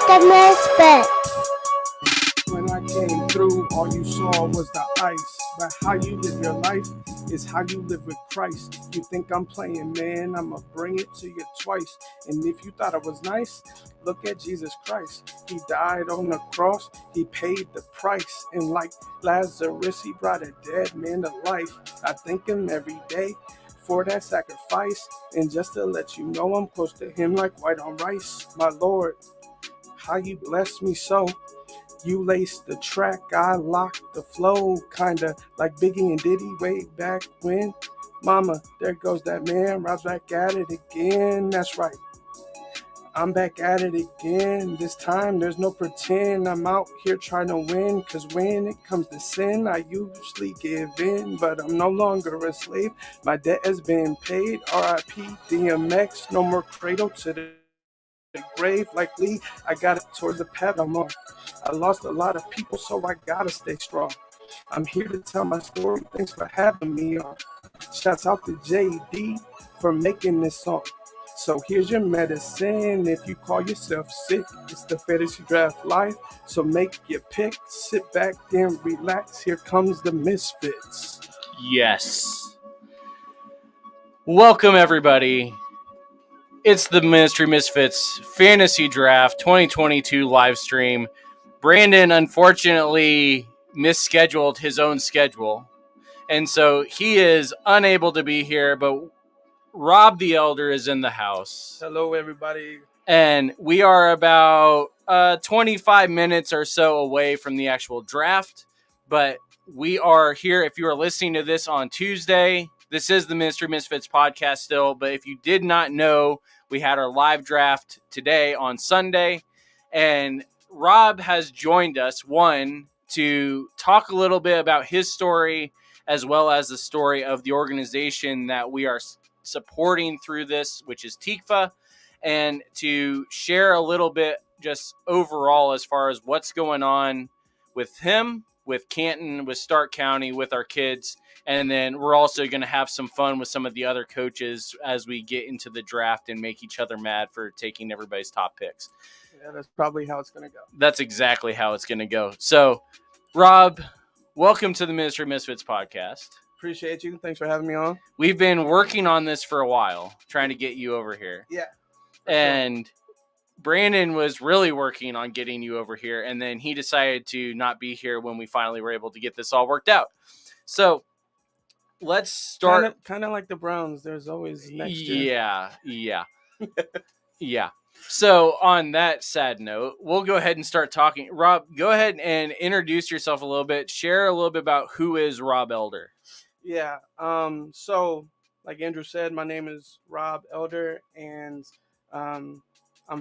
the misfit. When I came through, all you saw was the ice. But how you live your life is how you live with Christ. You think I'm playing, man, I'ma bring it to you twice. And if you thought it was nice, look at Jesus Christ. He died on the cross, he paid the price. And like Lazarus, he brought a dead man to life. I thank him every day for that sacrifice. And just to let you know, I'm close to him like white on rice. My Lord, how you bless me so. You laced the track, I locked the flow, kinda like Biggie and Diddy way back when. Mama, there goes that man, Rob's back at it again, that's right. I'm back at it again, this time there's no pretend. I'm out here trying to win, cause when it comes to sin, I usually give in. But I'm no longer a slave, my debt has been paid. R.I.P. DMX, no more cradle to the grave like Lee. I got it towards the path I'm on. I lost a lot of people, so I gotta stay strong. I'm here to tell my story. Thanks for having me on. Shouts out to JD for making this song. So here's your medicine. If you call yourself sick, it's the fantasy draft life. So make your pick, sit back and relax. Here comes the misfits. Yes. Welcome, everybody. It's the Ministry Misfits Fantasy Draft 2022 live stream. Brandon unfortunately misscheduled his own schedule, and so he is unable to be here, but Rob the Elder is in the house. Hello, everybody. And we are about 25 minutes or so away from the actual draft, but we are here. If you are listening to this on Tuesday, this is the Ministry Misfits podcast still, but if you did not know, we had our live draft today on Sunday, and Rob has joined us, one, to talk a little bit about his story, as well as the story of the organization that we are supporting through this, which is TIQVAH, and to share a little bit just overall as far as what's going on with him, with Canton, with Stark County, with our kids. And then we're also going to have some fun with some of the other coaches as we get into the draft and make each other mad for taking everybody's top picks. Yeah, that's probably how it's going to go. That's exactly how it's going to go. So, Rob, welcome to the Ministry Misfits podcast. Appreciate you. Thanks for having me on. We've been working on this for a while, trying to get you over here. Yeah. And Brandon was really working on getting you over here, and then he decided to not be here when we finally were able to get this all worked out. So let's start. Kind of like the Browns. There's always next year. Yeah. Yeah. So on that sad note, we'll go ahead and start talking. Rob, go ahead and introduce yourself a little bit. Share a little bit about who is Rob Elder. Yeah. So like Andrew said, my name is Rob Elder, and I'm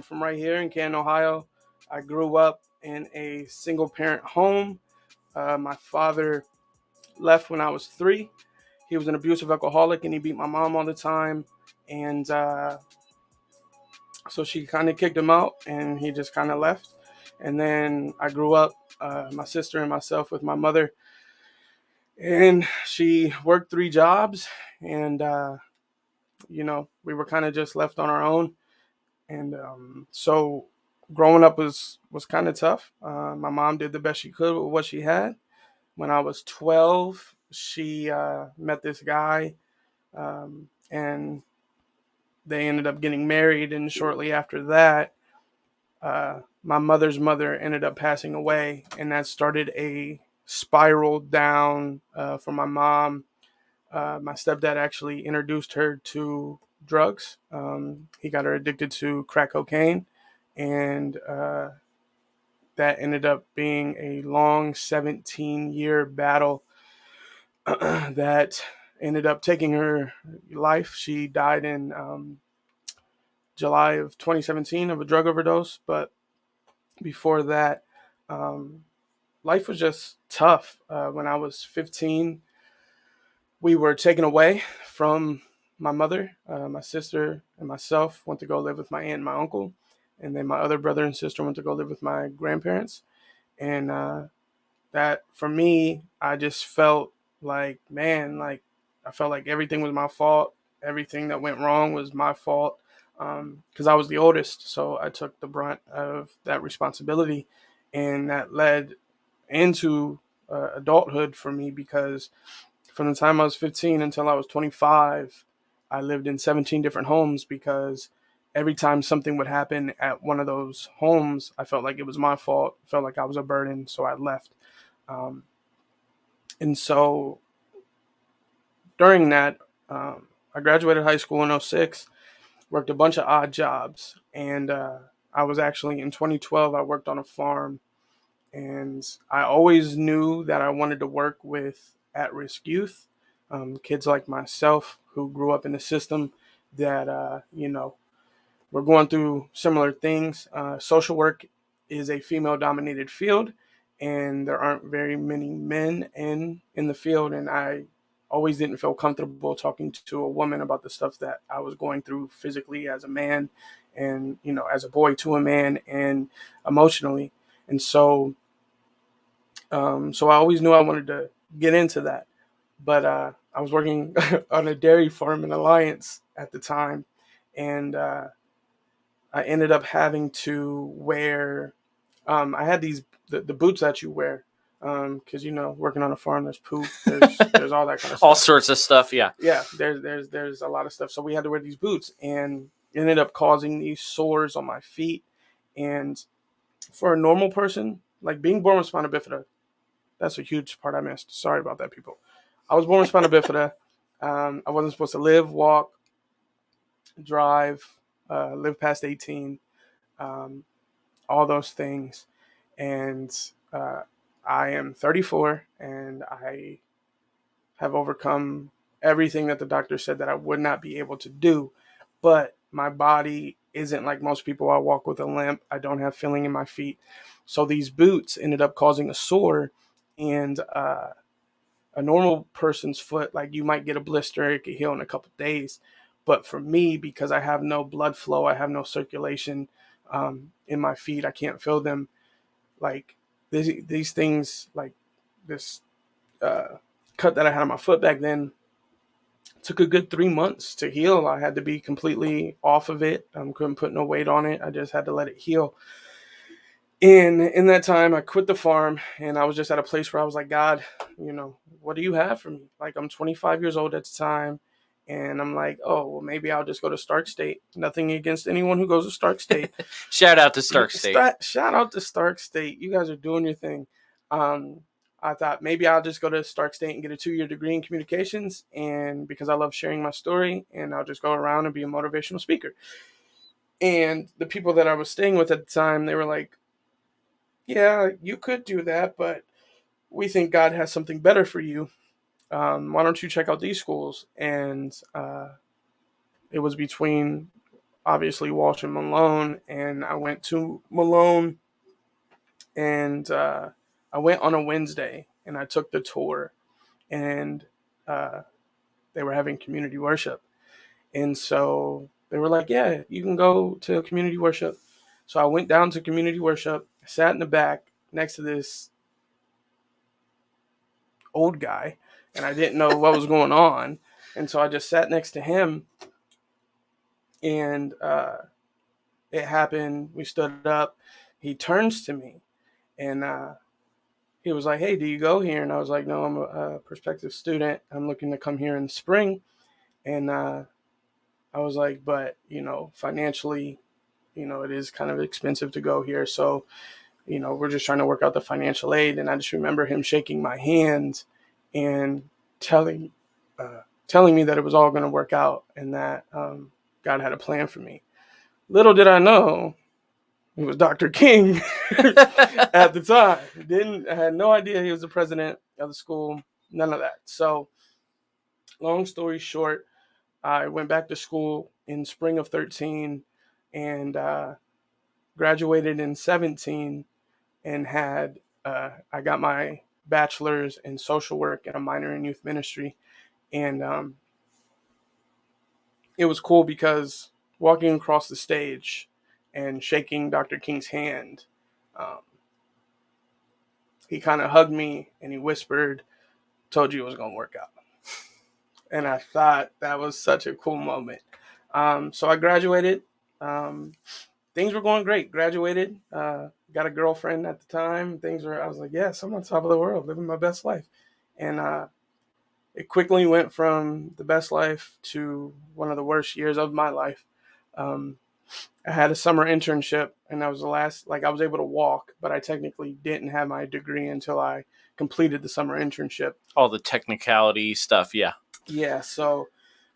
from right here in Canton, Ohio. I grew up in a single parent home. My father left when I was 3. He was an abusive alcoholic, and he beat my mom all the time. And so she kind of kicked him out, and he just kind of left. And then I grew up, my sister and myself, with my mother. And she worked 3 jobs, and, we were kind of just left on our own. And so growing up was kind of tough. My mom did the best she could with what she had. When I was 12, she met this guy, and they ended up getting married. And shortly after that, my mother's mother ended up passing away, and that started a spiral down for my mom. My stepdad actually introduced her to drugs. He got her addicted to crack cocaine, and that ended up being a long 17-year battle that ended up taking her life. She died in July of 2017 of a drug overdose, but before that, life was just tough. When I was 15, we were taken away from my mother. My sister and myself went to go live with my aunt and my uncle. And then my other brother and sister went to go live with my grandparents. And that, for me, I just felt like, man, like I felt like everything was my fault. Everything that went wrong was my fault. because I was the oldest, so I took the brunt of that responsibility, and that led into adulthood for me because from the time I was 15 until I was 25, I lived in 17 different homes because every time something would happen at one of those homes, I felt like it was my fault, felt like I was a burden, so I left. Um, and so during that, I graduated high school in '06, worked a bunch of odd jobs, and I was actually in 2012, I worked on a farm, and I always knew that I wanted to work with at-risk youth, kids like myself who grew up in a system that we're going through similar things. Social work is a female-dominated field, and there aren't very many men in the field. And I always didn't feel comfortable talking to a woman about the stuff that I was going through physically as a man, and as a boy to a man, and emotionally. And so I always knew I wanted to get into that. But I was working on a dairy farm in Alliance at the time, and I ended up having to wear. I had the boots that you wear, because working on a farm, there's poop, there's all that kind of All stuff. sorts of stuff. Yeah. Yeah, there's a lot of stuff. So we had to wear these boots, and it ended up causing these sores on my feet. And for a normal person, like being born with spina bifida, that's a huge part I missed. Sorry about that, people. I was born with spina bifida. I wasn't supposed to live, walk, drive, live past 18. Um, all those things. And I am 34, and I have overcome everything that the doctor said that I would not be able to do. But my body isn't like most people. I walk with a limp. I don't have feeling in my feet. So these boots ended up causing a sore, and a normal person's foot, like you might get a blister, it could heal in a couple of days. But for me, because I have no blood flow, I have no circulation in my feet, I can't feel them. Like these things, like this uh, cut that I had on my foot back then, took a good 3 months to heal. I had to be completely off of it. Couldn't put no weight on it. I just had to let it heal. And in that time, I quit the farm, and I was just at a place where I was like, God, what do you have for me? Like, I'm 25 years old at the time, and I'm like, oh, well, maybe I'll just go to Stark State. Nothing against anyone who goes to Stark State. Shout out to Stark State. Shout out to Stark State. You guys are doing your thing. I thought maybe I'll just go to Stark State and get a 2-year degree in communications, and because I love sharing my story, and I'll just go around and be a motivational speaker. And the people that I was staying with at the time, they were like, yeah, you could do that, but we think God has something better for you. Why don't you check out these schools? And it was between obviously Walsh and Malone, and I went to Malone, and I went on a Wednesday, and I took the tour, and uh, they were having community worship, and so they were like, "Yeah, you can go to community worship." So I went down to community worship, sat in the back next to this old guy, and I didn't know what was going on, and so I just sat next to him, and it happened. We stood up. He turns to me, and he was like, "Hey, do you go here?" And I was like, "No, I'm a prospective student. I'm looking to come here in the spring." And I was like, "But financially, it is kind of expensive to go here. So, we're just trying to work out the financial aid." And I just remember him shaking my hand and telling telling me that it was all going to work out, and that God had a plan for me. Little did I know it was Dr. King at the time. I had no idea he was the president of the school. None of that. So, long story short, I went back to school in spring of 13, and graduated in 17, and I got my bachelor's in social work and a minor in youth ministry. And it was cool because walking across the stage and shaking Dr. King's hand, um, he kind of hugged me and he whispered, "Told you it was going to work out." And I thought that was such a cool moment. So I graduated. Things were going great. Graduated. Got a girlfriend at the time. I was like, yes, I'm on top of the world, living my best life. And it quickly went from the best life to one of the worst years of my life. Um, I had a summer internship, and that was the last, like, I was able to walk, but I technically didn't have my degree until I completed the summer internship. All the technicality stuff, yeah. Yeah, so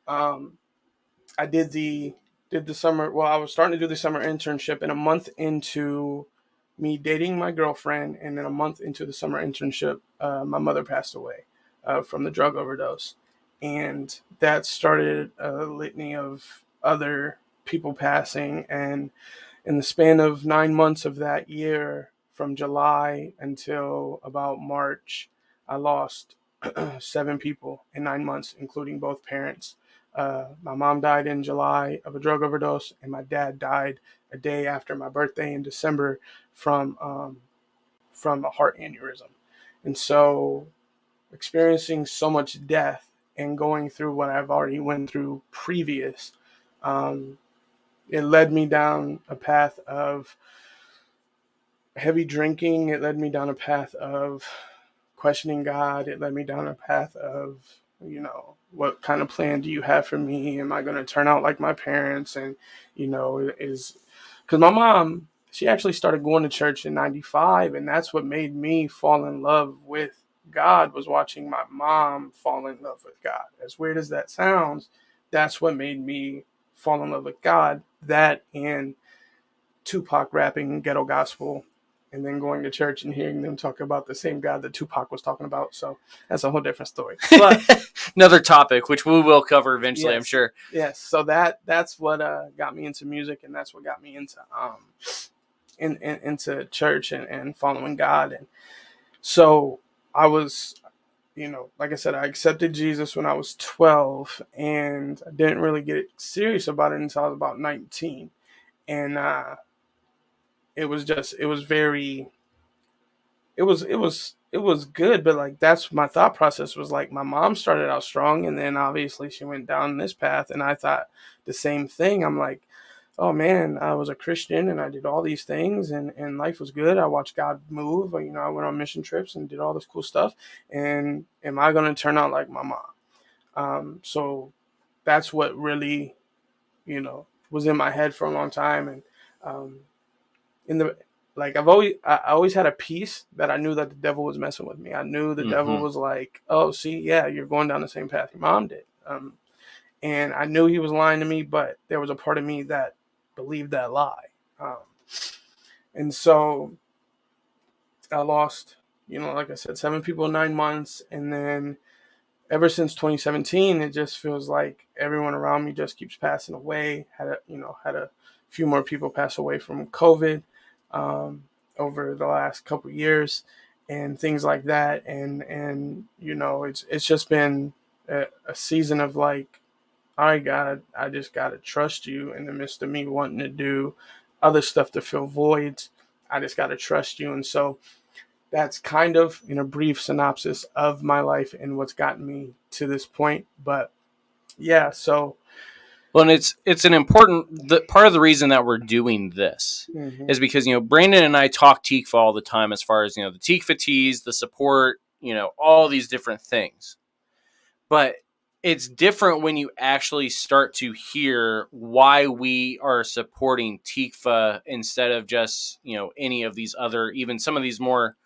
um, I did the summer. Well, I was starting to do the summer internship, and a month into me dating my girlfriend, and then a month into the summer internship, my mother passed away from the drug overdose, and that started a litany of other people passing. And in the span of 9 months of that year, from July until about March, I lost 7 people in 9 months, including both parents. My mom died in July of a drug overdose, and my dad died a day after my birthday in December from a heart aneurysm. And so, experiencing so much death and going through what I've already went through previous, um, it led me down a path of heavy drinking. It led me down a path of questioning God. It led me down a path of, what kind of plan do you have for me? Am I going to turn out like my parents? And, is because my mom, she actually started going to church in 95. And that's what made me fall in love with God, was watching my mom fall in love with God. As weird as that sounds, that's what made me fall in love with God. That and Tupac rapping ghetto gospel, and then going to church and hearing them talk about the same God that Tupac was talking about. So that's a whole different story. But another topic, which we will cover eventually, yes, I'm sure. yes. So that's what got me into music, and that's what got me into into church and following God. And so I was, like I said, I accepted Jesus when I was 12, and I didn't really get serious about it until I was about 19. And it was very it was good, but like that's my thought process was like my mom started out strong, and then obviously she went down this path, and I thought the same thing. I'm like, oh man, I was a Christian and I did all these things, and life was good. I watched God move. I went on mission trips and did all this cool stuff. And am I going to turn out like my mom? So that's what really, was in my head for a long time. And um, in the like I always had a peace that I knew that the devil was messing with me. I knew the devil was like, oh, see, yeah, you're going down the same path your mom did. And I knew he was lying to me, but there was a part of me that believed that lie. Um, and so I lost, like I said, 7 people in 9 months. And then ever since 2017, it just feels like everyone around me just keeps passing away. Had a few more people pass away from COVID um, over the last couple of years, and things like that. And it's just been a season of like, all right, God, I just gotta trust you in the midst of me wanting to do other stuff to fill voids. I just gotta trust you. And so that's kind of in a brief synopsis of my life and what's gotten me to this point. But yeah, so Well, and it's an important part of the reason that we're doing this is because Brandon and I talk TIQVAH all the time, as far as the TIQVAH teas, the support, all these different things. But it's different when you actually start to hear why we are supporting TIQVAH instead of just any of these other, even some of these more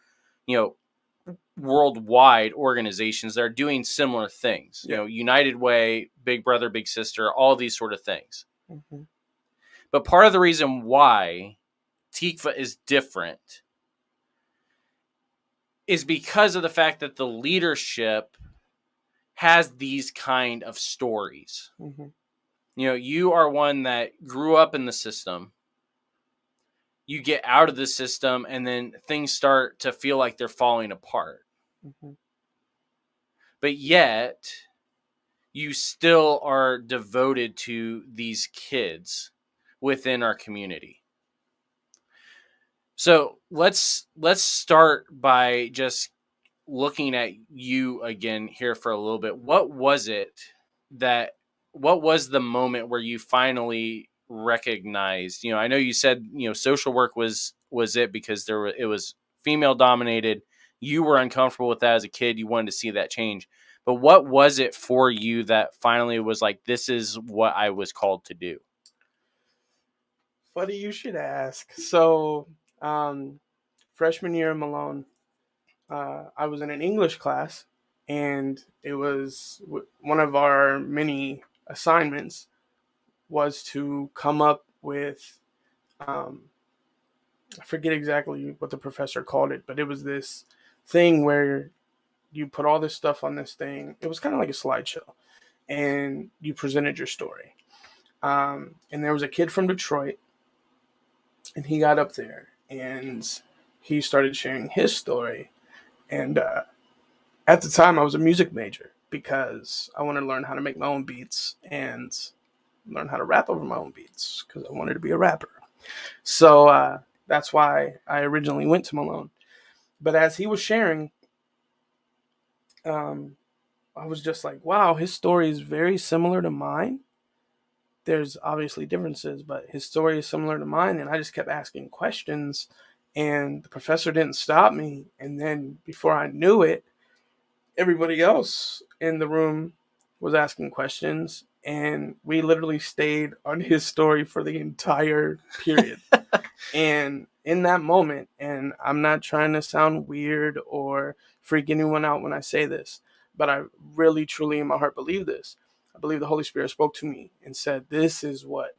worldwide organizations that are doing similar things. Yeah. United Way, Big Brother, Big Sister, all these sort of things. Mm-hmm. But part of the reason why TIQVAH is different is because of the fact that the leadership has these kind of stories. Mm-hmm. You are one that grew up in the system. You get out of the system, and then things start to feel like they're falling apart. Mm-hmm. But yet, you still are devoted to these kids within our community. So let's start by just looking at you again here for a little bit. What was it that what was the moment where you finally recognized, I know you said, social work was it because it was female dominated. You were uncomfortable with that as a kid. You wanted to see that change. But what was it for you that finally was like, this is what I was called to do? Funny you should ask. So, freshman year in Malone, I was in an English class, and it was one of our many assignments was to come up with, um, I forget exactly what the professor called it, but it was this thing where you put all this stuff on this thing. It was kind of like a slideshow, and you presented your story. And there was a kid from Detroit, and he got up there and he started sharing his story. And at the time, I was a music major because I wanted to learn how to make my own beats and learn how to rap over my own beats because I wanted to be a rapper. So that's why I originally went to Malone. But as he was sharing, um, I was just like, wow, his story is very similar to mine. There's obviously differences, but his story is similar to mine. And I just kept asking questions, and the professor didn't stop me. And then before I knew it, everybody else in the room was asking questions, and we literally stayed on his story for the entire period. And in that moment, and I'm not trying to sound weird or freak anyone out when I say this, but I really, truly, in my heart, believe this. I believe the Holy Spirit spoke to me and said, This is what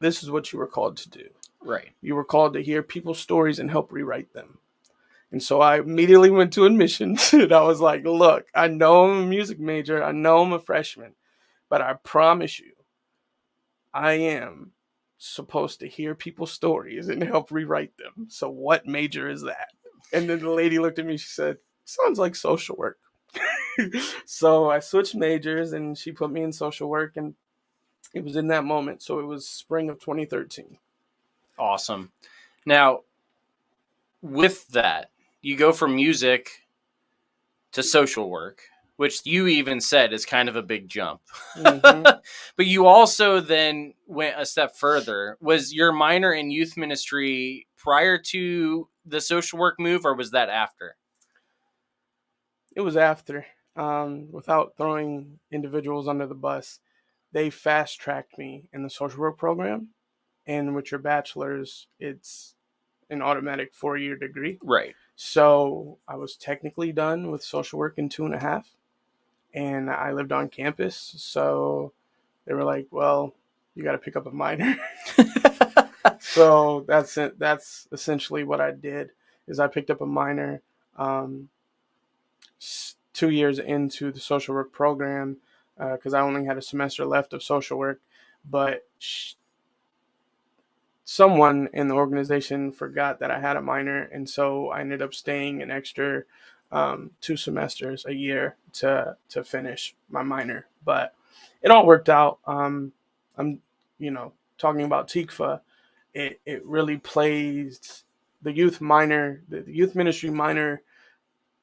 you were called to do. Right. You were called to hear people's stories and help rewrite them." And so I immediately went to admissions, and I was like, look, I know I'm a music major. I know I'm a freshman, but I promise you, I am supposed to hear people's stories and help rewrite them. So what major is that? And then the lady looked at me. She said, sounds like social work. So I switched majors, and she put me in social work. And it was in that moment. So it was spring of 2013. Awesome. Now, with that, you go from music to social work, which you even said is kind of a big jump. Mm-hmm. But you also then went a step further. Was your minor in youth ministry prior to the social work move, or was that after? It was after. Without throwing individuals under the bus, they fast tracked me in the social work program. And with your bachelor's, it's an automatic 4-year degree. Right. So I was technically done with social work in 2.5, and I lived on campus. So they were like, well, you got to pick up a minor. So that's it. That's essentially what I did is I picked up a minor 2 years into the social work program because I only had a semester left of social work. But someone in the organization forgot that I had a minor, and so I ended up staying an extra 2 semesters a year to finish my minor. But it all worked out. I'm talking about TIQVAH. It really plays the youth minor, the youth ministry minor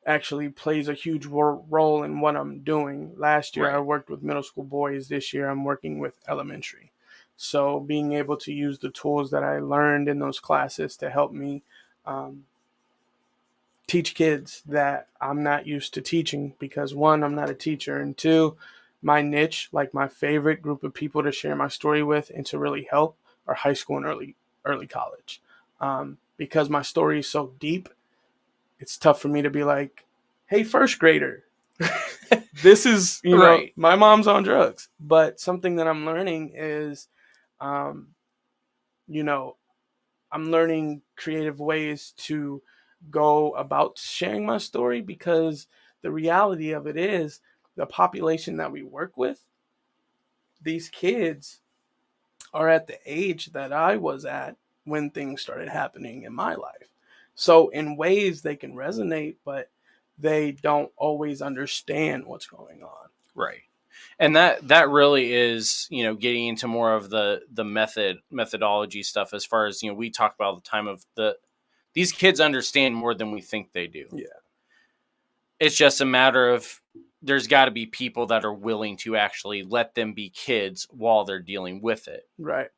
actually plays a huge role in what I'm doing. Last year, I worked with middle school boys. This year, I'm working with elementary. So being able to use the tools that I learned in those classes to help me teach kids that I'm not used to teaching because one, I'm not a teacher, and two, my niche, like my favorite group of people to share my story with and to really help are high school and early college. Because my story is so deep, it's tough for me to be like, hey, first grader, this is, Right. my mom's on drugs. But something that I'm learning is, um, you know, I'm learning creative ways to go about sharing my story because the reality of it is the population that we work with, these kids are at the age that I was at when things started happening in my life. So in ways they can resonate, but they don't always understand what's going on. Right. And that really is, getting into more of the methodology stuff as far as, we talk about all the time of these kids understand more than we think they do. Yeah. It's just a matter of there's got to be people that are willing to actually let them be kids while they're dealing with it. Right.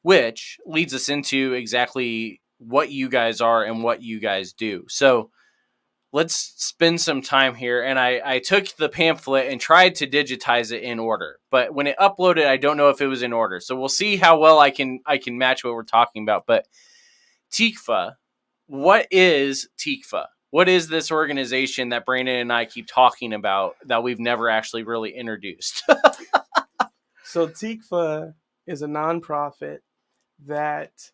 Which leads us into exactly what you guys are and what you guys do. So let's spend some time here. And I took the pamphlet and tried to digitize it in order, but when it uploaded, I don't know if it was in order. So we'll see how well I can match what we're talking about. But TIQVAH, what is TIQVAH? What is this organization that Brandon and I keep talking about that we've never actually really introduced? So TIQVAH is a nonprofit that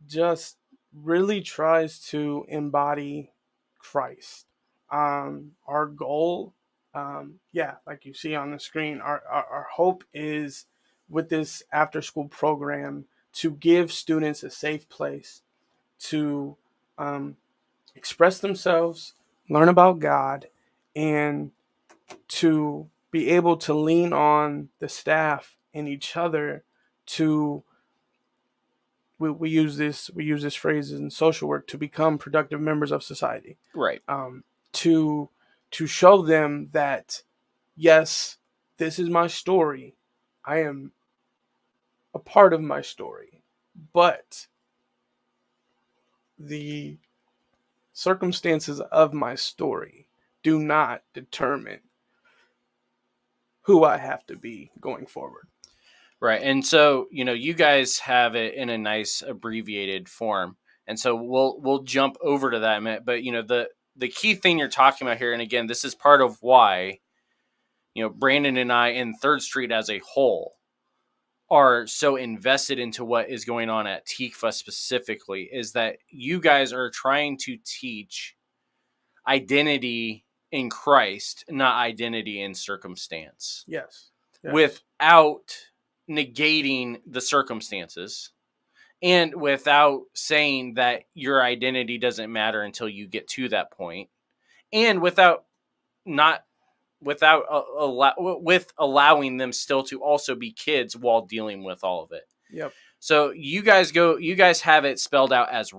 just really tries to embody Christ. Our goal, like you see on the screen, our hope is with this after school program to give students a safe place to express themselves, learn about God, and to be able to lean on the staff and each other to we use this phrase in social work, to become productive members of society. Right. To show them that yes, this is my story. I am a part of my story, but the circumstances of my story do not determine who I have to be going forward. Right. And so, you guys have it in a nice abbreviated form. And so we'll jump over to that in a minute. But, the key thing you're talking about here, and again, this is part of why, Brandon and I in Third Street as a whole are so invested into what is going on at TIQVAH specifically, is that you guys are trying to teach identity in Christ, not identity in circumstance. Yes. Without negating the circumstances and without saying that your identity doesn't matter until you get to that point, and with allowing them still to also be kids while dealing with all of it. Yep. So you guys have it spelled out as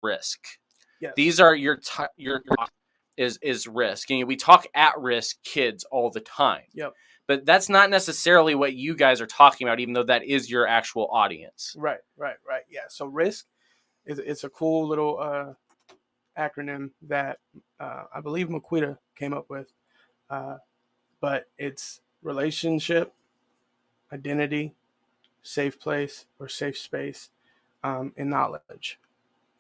risk. Yes. These are your is risk. And we talk at risk kids all the time. Yep. But that's not necessarily what you guys are talking about, even though that is your actual audience. Right. Yeah. So risk it's a cool little acronym that I believe Maquita came up with. But it's relationship, identity, safe place or safe space, and knowledge.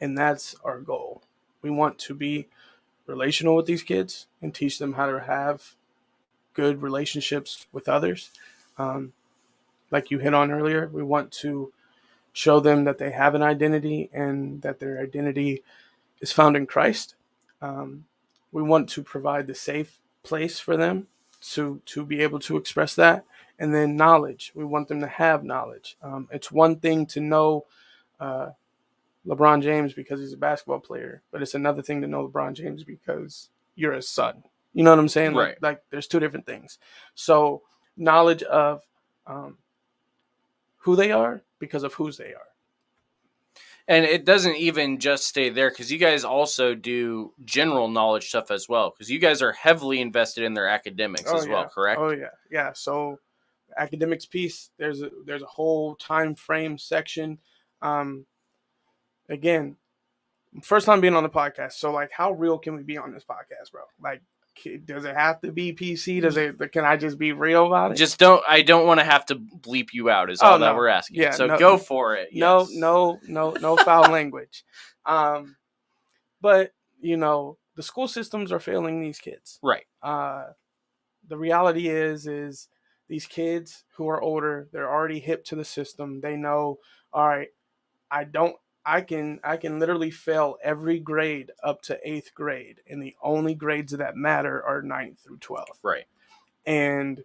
And that's our goal. We want to be relational with these kids and teach them how to have good relationships with others. Like you hit on earlier, we want to show them that they have an identity and that their identity is found in Christ. We want to provide the safe place for them to be able to express that. And then knowledge. We want them to have knowledge. It's one thing to know LeBron James because he's a basketball player, but it's another thing to know LeBron James because you're his son. You know what I'm saying? Right. Like there's two different things. So knowledge of who they are because of whose they are. And it doesn't even just stay there, because you guys also do general knowledge stuff as well, because you guys are heavily invested in their academics well, correct? Oh yeah, yeah. So academics piece, there's a whole time frame section. Again, first time being on the podcast, so like, how real can we be on this podcast, bro? Like, does it have to be PC? Can I just be real about it? I don't want to have to bleep you out is all that we're asking. Yeah, so go for it. No, yes. No foul language. But the school systems are failing these kids. Right. The reality is these kids who are older, they're already hip to the system. They know, all right, I can literally fail every grade up to 8th grade, and the only grades that matter are 9th through 12th. Right. And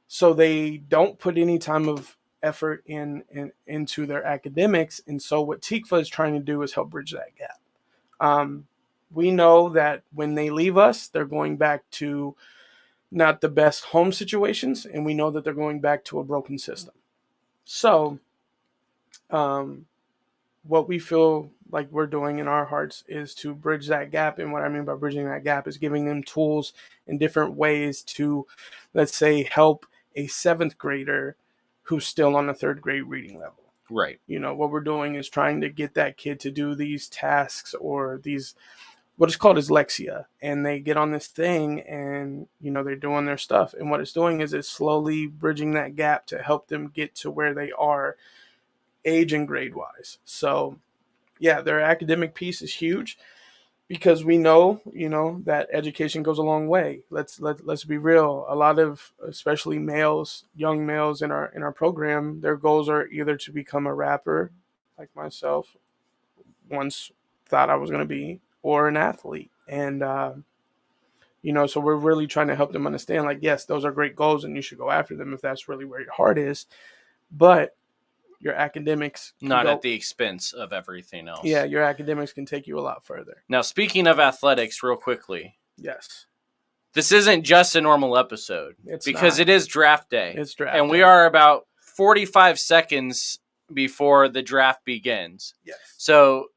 so they don't put any time of effort into their academics. And so what TIQVAH is trying to do is help bridge that gap. We know that when they leave us, they're going back to not the best home situations, and we know that they're going back to a broken system. So what we feel like we're doing in our hearts is to bridge that gap. And what I mean by bridging that gap is giving them tools in different ways to, let's say, help a seventh grader who's still on the third grade reading level. Right. You know, what we're doing is trying to get that kid to do these tasks or these, what is called dyslexia. And they get on this thing and, you know, they're doing their stuff. And what it's doing is it's slowly bridging that gap to help them get to where they are age and grade wise. So yeah, their academic piece is huge because we know, you know, that education goes a long way. Let's be real. A lot of, especially males, young males in our program, their goals are either to become a rapper, like myself once thought I was going to be, or an athlete. And you know, so we're really trying to help them understand, like, yes, those are great goals, and you should go after them if that's really where your heart is. But your academics not at the expense of everything else. Yeah, your academics can take you a lot further. Now, speaking of athletics, real quickly. Yes. This isn't just a normal episode. Because it is draft day. It's draft day. And we are about 45 seconds before the draft begins. Yes. So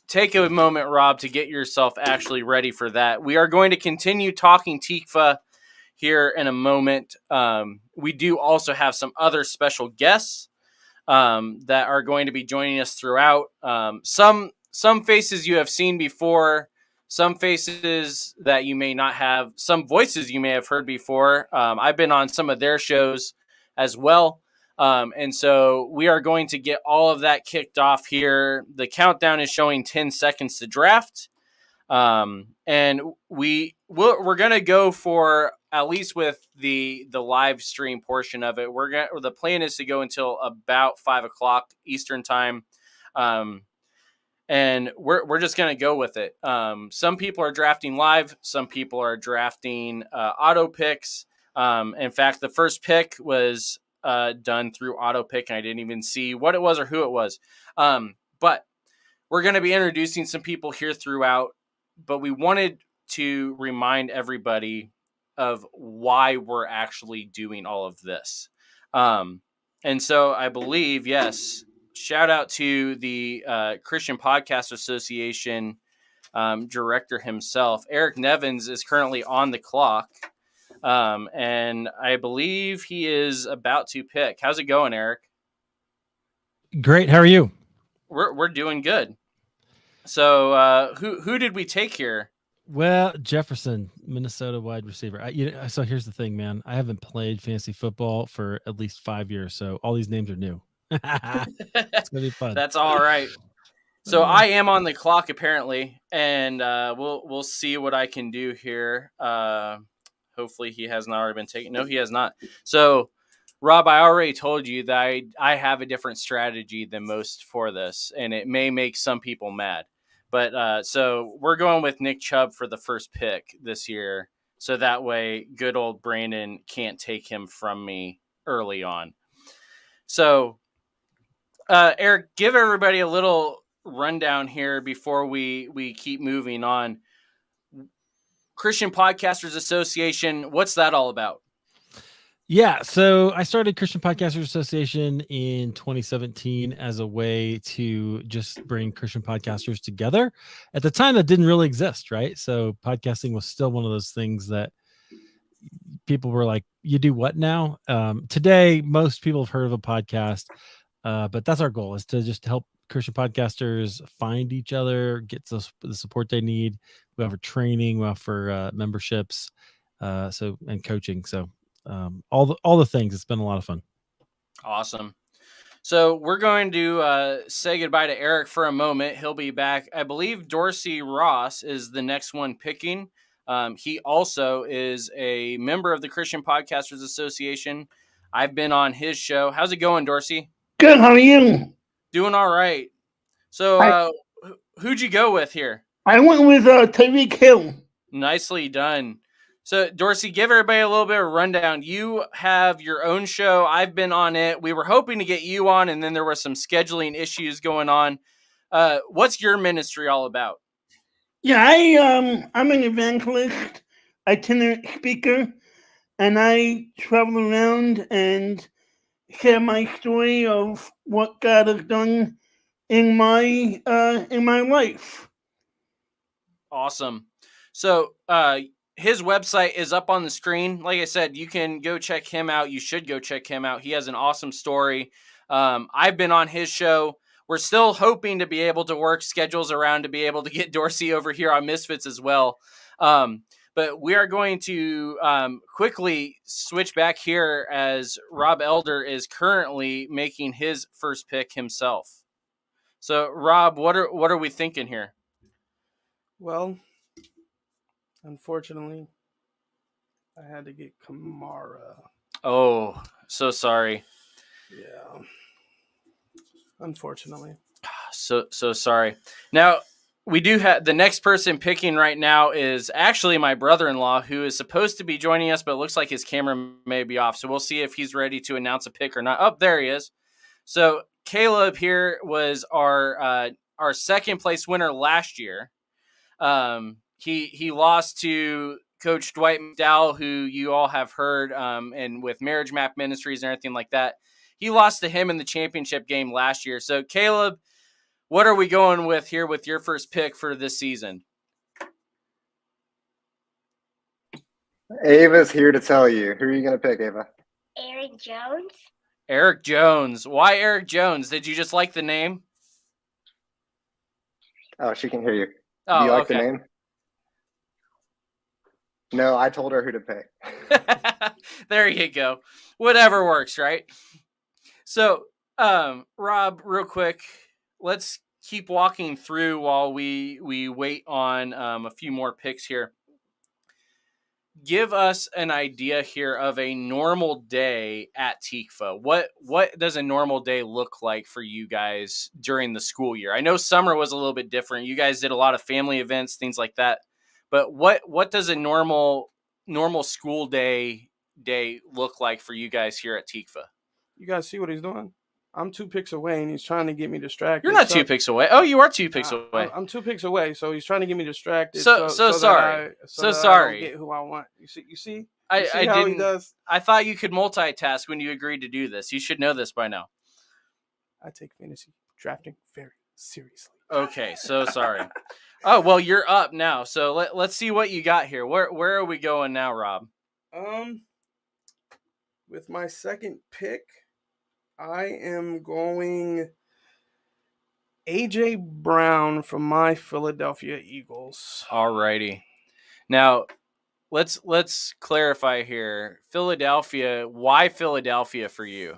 take a moment, Rob, to get yourself actually ready for that. We are going to continue talking TIQVAH here in a moment. We do also have some other special guests that are going to be joining us throughout. Some faces you have seen before, some faces that you may not have, some voices you may have heard before. I've been on some of their shows as well. And so we are going to get all of that kicked off here. The countdown is showing 10 seconds to draft. And we're going to go for, at least with the live stream portion of it, the plan is to go until about 5:00 Eastern time. And we're just going to go with it. Some people are drafting live. Some people are drafting auto picks. In fact, the first pick was done through auto pick, and I didn't even see what it was or who it was. But we're going to be introducing some people here throughout. But we wanted to remind everybody of why we're actually doing all of this. And so I believe, yes, shout out to the Christian Podcast Association director himself. Eric Nevins is currently on the clock. And I believe he is about to pick. How's it going, Eric? Great. How are you? We're doing good. So who did we take here? Well, Jefferson, Minnesota wide receiver. So here's the thing, man. I haven't played fantasy football for at least 5 years, so all these names are new. It's gonna be fun. That's all right. So I am on the clock apparently, and we'll see what I can do here. Hopefully he has not already been taken. No, he has not. So, Rob, I already told you that I have a different strategy than most for this, and it may make some people mad. But so we're going with Nick Chubb for the first pick this year. So that way good old Brandon can't take him from me early on. So, Eric, give everybody a little rundown here before we keep moving on. Christian Podcasters Association, what's that all about? Yeah, so I started Christian Podcasters Association in 2017 as a way to just bring Christian podcasters together. At the time, that didn't really exist, right? So podcasting was still one of those things that people were like, you do what now? Today, most people have heard of a podcast, but that's our goal, is to just help Christian podcasters find each other, get the support they need. We offer training, we offer memberships, and coaching. So all the things. It's been a lot of fun. Awesome. So we're going to say goodbye to Eric for a moment. He'll be back. I believe Dorsey Ross is the next one picking. He also is a member of the Christian Podcasters Association. I've been on his show. How's it going, Dorsey? Good. How are you? Doing all right. So who'd you go with here? I went with Tyreek Hill. Nicely done. So, Dorsey, give everybody a little bit of a rundown. You have your own show. I've been on it. We were hoping to get you on, and then there were some scheduling issues going on. What's your ministry all about? Yeah, I'm an evangelist, itinerant speaker, and I travel around and share my story of what God has done in my life. Awesome. So his website is up on the screen. Like I said, you can go check him out. You should go check him out. He has an awesome story. I've been on his show. We're still hoping to be able to work schedules around to be able to get Dorsey over here on Misfits as well. But we are going to quickly switch back here as Rob Elder is currently making his first pick himself. So, Rob, what are we thinking here? Well, unfortunately, I had to get Kamara. Oh, so sorry. Yeah. Unfortunately. So sorry. Now, we do have the next person picking right now is actually my brother-in-law, who is supposed to be joining us, but it looks like his camera may be off. So we'll see if he's ready to announce a pick or not. Oh, there he is. So Caleb here was our second place winner last year. He lost to Coach Dwight McDowell, who you all have heard, and with Marriage Map Ministries and everything like that. He lost to him in the championship game last year. So Caleb, what are we going with here with your first pick for this season? Ava's here to tell you. Who are you going to pick, Ava? Eric Jones. Eric Jones. Why Eric Jones? Did you just like the name? Oh, she can hear you. Oh, Do you like okay. the name? No, I told her who to pick. There you go. Whatever works, right? So, Rob, real quick, let's keep walking through while we wait on a few more picks here. Give us an idea here of a normal day at TIQVAH. What does a normal day look like for you guys during the school year? I know summer was a little bit different. You guys did a lot of family events, things like that. But what does a normal school day look like for you guys here at TIQVAH? You guys see what he's doing? I'm 2 picks away, and he's trying to get me distracted. You're not 2 picks away. Oh, you are 2 picks away. I'm 2 picks away, so he's trying to get me distracted. So sorry. So sorry. I don't get who I want. You see? I how didn't. he does? I thought you could multitask when you agreed to do this. You should know this by now. I take fantasy drafting very seriously. Okay, so sorry. Oh well, you're up now. So let's see what you got here. Where are we going now, Rob? With my second pick, I am going AJ Brown from my Philadelphia Eagles. Alrighty. Now, let's clarify here. Philadelphia. Why Philadelphia for you?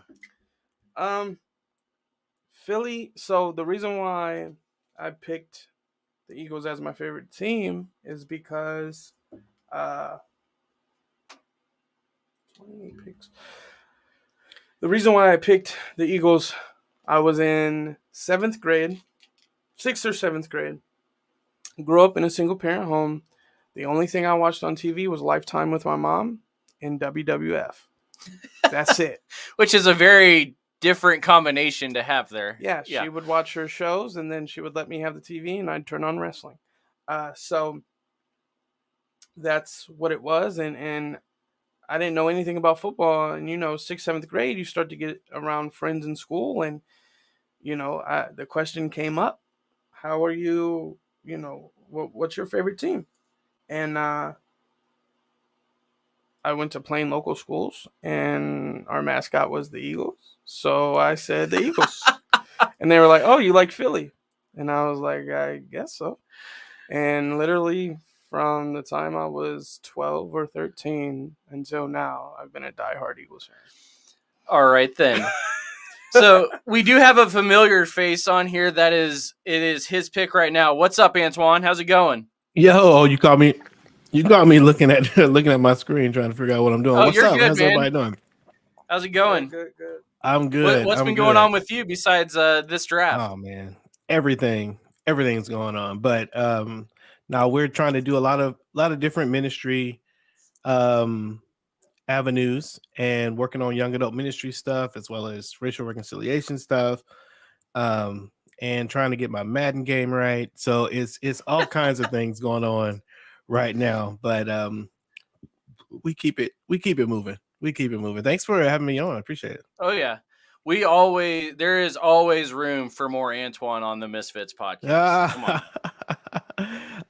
Philly. So the reason why I picked the Eagles as my favorite team is because 28 picks. The reason why I picked the Eagles, I was in 7th grade, 6th or 7th grade. Grew up in a single parent home. The only thing I watched on TV was Lifetime with my mom and WWF. That's it. Which is a very different combination to have there. Yeah, she would watch her shows, and then she would let me have the TV, and I'd turn on wrestling. So that's what it was, and I didn't know anything about football. And 6th, 7th grade, you start to get around friends in school, and the question came up: how are you? What's your favorite team? And I went to plain local schools, and our mascot was the Eagles. So I said the Eagles. And they were like, oh, you like Philly? And I was like, I guess so. And literally from the time I was 12 or 13 until now, I've been a diehard Eagles fan. All right, then. So we do have a familiar face on here. It is his pick right now. What's up, Antoine? How's it going? Yo, you caught me looking at my screen trying to figure out what I'm doing. Oh, What's you're up? good, How's man. everybody doing? How's it going? Good. I'm good. What's been going on with you besides this draft? Oh man, everything's going on. But now we're trying to do a lot of different ministry avenues and working on young adult ministry stuff as well as racial reconciliation stuff. And trying to get my Madden game right. So it's all kinds of things going on right now. But we keep it moving. Thanks for having me on. I appreciate it. Oh yeah. there is always room for more Antoine on the Misfits podcast. Come on.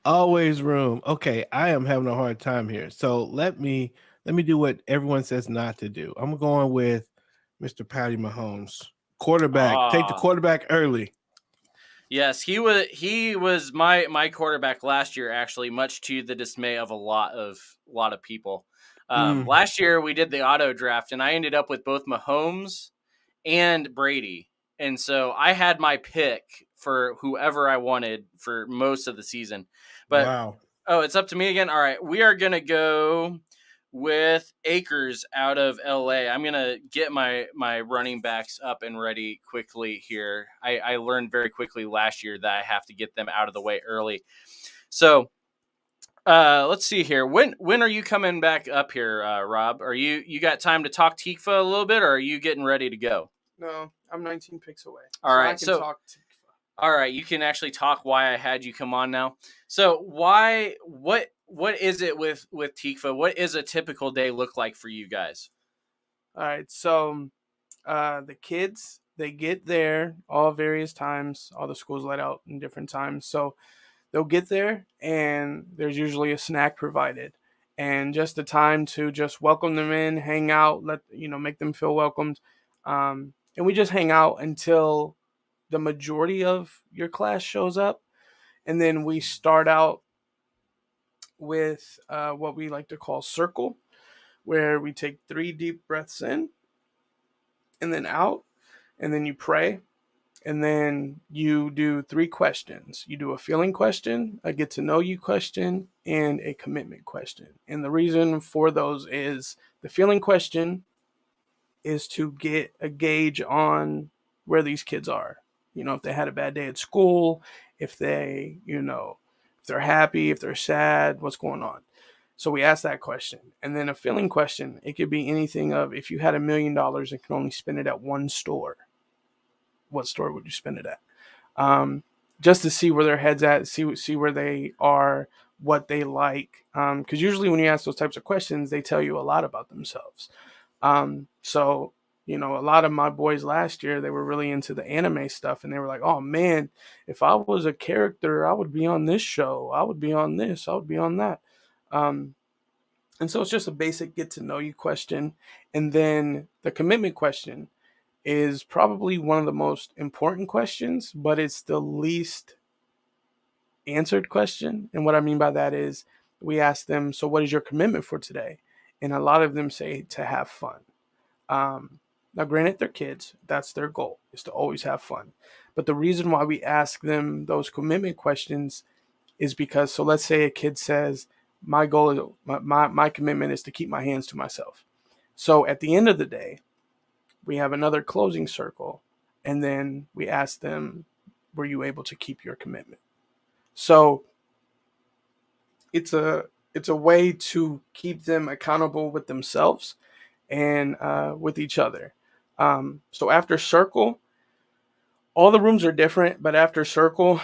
Always room. Okay, I am having a hard time here. So let me do what everyone says not to do. I'm going with Mr. Patty Mahomes. Quarterback. Take the quarterback early. Yes, he was my quarterback last year, actually, much to the dismay of a lot of people. Last year we did the auto draft, and I ended up with both Mahomes and Brady, and so I had my pick for whoever I wanted for most of the season. But wow. Oh, it's up to me again. All right, we are gonna go with Akers out of LA. I'm gonna get my running backs up and ready quickly here. I learned very quickly last year that I have to get them out of the way early. So let's see here. When are you coming back up here, Rob? Are you got time to talk TIQVAH a little bit, or are you getting ready to go? No, I'm 19 picks away. All right, I can talk TIQVAH. All right, you can actually talk why I had you come on now. So what is it with TIQVAH? What is a typical day look like for you guys? All right, so the kids, they get there all various times. All the schools let out in different times. So they'll get there and there's usually a snack provided. And just the time to just welcome them in, hang out, make them feel welcomed. And we just hang out until the majority of your class shows up. And then we start out with what we like to call circle, where we take 3 deep breaths in and then out, and then you pray, and then you do 3 questions. You do a feeling question, a get to know you question, and a commitment question. And the reason for those is the feeling question is to get a gauge on where these kids are. If they had a bad day at school, if they, if they're happy, if they're sad, what's going on. So we ask that question. And then a feeling question, it could be anything of, if you had $1 million and can only spend it at one store, what store would you spend it at? Just to see where their head's at, see where they are, what they like. Because usually when you ask those types of questions, they tell you a lot about themselves. So, a lot of my boys last year, they were really into the anime stuff, and they were like, oh man, if I was a character, I would be on this show. I would be on this. I would be on that. And so it's just a basic get to know you question. And then the commitment question is probably one of the most important questions, but it's the least answered question. And what I mean by that is we ask them, so what is your commitment for today? And a lot of them say to have fun. Now, granted, they're kids. That's their goal, is to always have fun. But the reason why we ask them those commitment questions is because, so let's say a kid says, my goal is, my commitment is to keep my hands to myself. So at the end of the day, we have another closing circle, and then we ask them, were you able to keep your commitment? So it's a way to keep them accountable with themselves and with each other. So after circle, all the rooms are different, but after circle,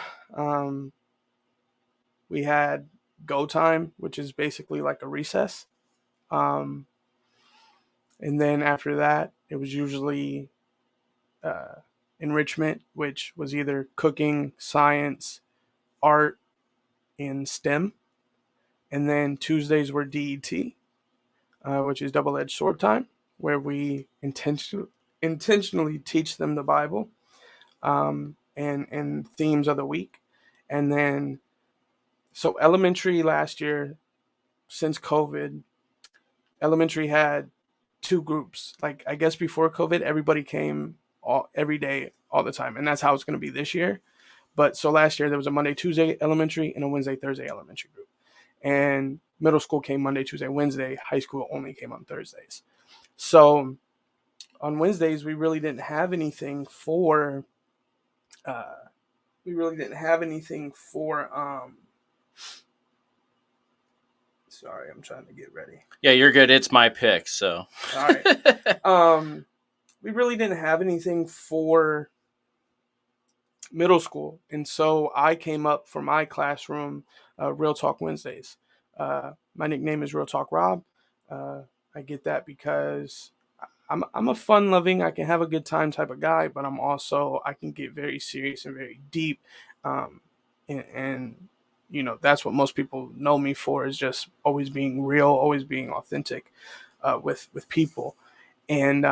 we had go time, which is basically like a recess. And then after that, it was usually enrichment, which was either cooking, science, art, and STEM. And then Tuesdays were DET, which is double-edged sword time, where we intentionally teach them the Bible and themes of the week. And then, so elementary last year, since COVID, elementary had 2 groups. Like, I guess before COVID, everybody came every day, all the time. And that's how it's going to be this year. But so last year, there was a Monday, Tuesday elementary and a Wednesday, Thursday elementary group. And middle school came Monday, Tuesday, Wednesday. High school only came on Thursdays. So on Wednesdays, we really didn't have anything for sorry, I'm trying to get ready. Yeah, you're good. It's my pick, so. All right. We really didn't have anything for middle school. And so I came up for my classroom, Real Talk Wednesdays. My nickname is Real Talk Rob. I get that because I'm a fun loving, I can have a good time type of guy, but I can get very serious and very deep. Um, and that's what most people know me for, is just always being real, always being authentic with people. And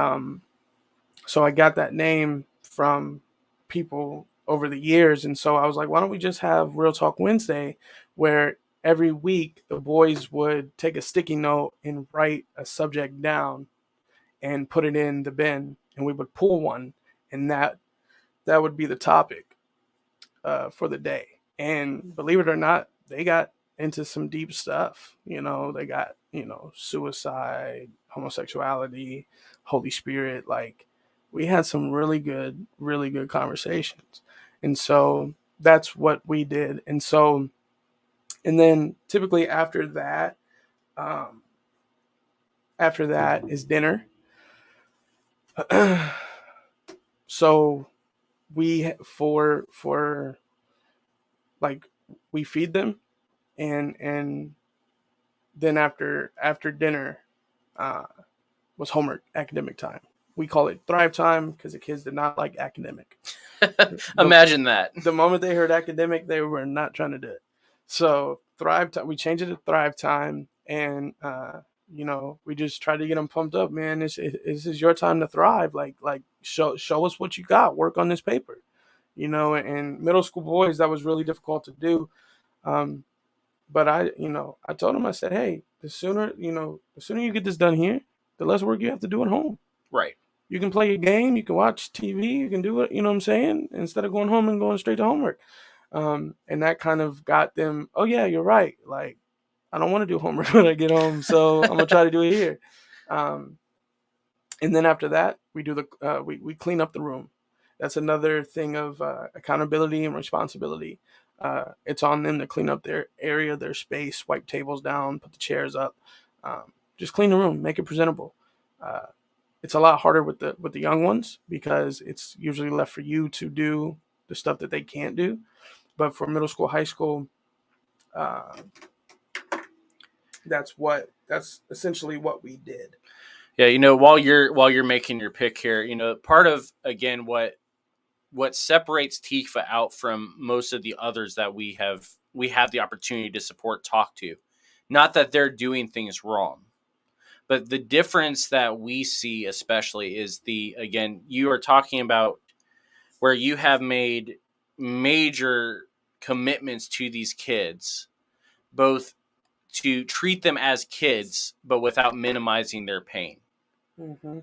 so I got that name from people over the years. And so I was like, why don't we just have Real Talk Wednesday, where every week the boys would take a sticky note and write a subject down and put it in the bin, and we would pull one, and that would be the topic for the day. And believe it or not, they got into some deep stuff. They got suicide, homosexuality, Holy Spirit. Like, we had some really good conversations. And so that's what we did. And then typically um, after that is dinner. So we for like we feed them, and then after dinner uh, was homework, academic time. We call it Thrive time because the kids did not like academic. Imagine that. The moment they heard academic, they were not trying to do it. So Thrive time, we changed it to Thrive time, and we just try to get them pumped up. Man, this is your time to thrive. Like show us what you got. Work on this paper. And middle school boys, that was really difficult to do. But I told them, I said, hey, the sooner you get this done here, the less work you have to do at home. Right. You can play a game, you can watch TV, you can do it, you know what I'm saying, instead of going home and going straight to homework. And that kind of got them, oh yeah, you're right. Like, I don't want to do homework when I get home, so I'm gonna try to do it here. And then after that, we do we clean up the room. That's another thing of accountability and responsibility. It's on them to clean up their area, their space, wipe tables down, put the chairs up, just clean the room, make it presentable. It's a lot harder with the young ones because it's usually left for you to do the stuff that they can't do. But for middle school, high school, that's essentially what we did. Yeah, while you're making your pick here, part of, again, what separates TIQVAH out from most of the others that we have the opportunity to support, talk to, not that they're doing things wrong, but the difference that we see especially is again, you are talking about where you have made major commitments to these kids, both to treat them as kids, but without minimizing their pain. Mm-hmm.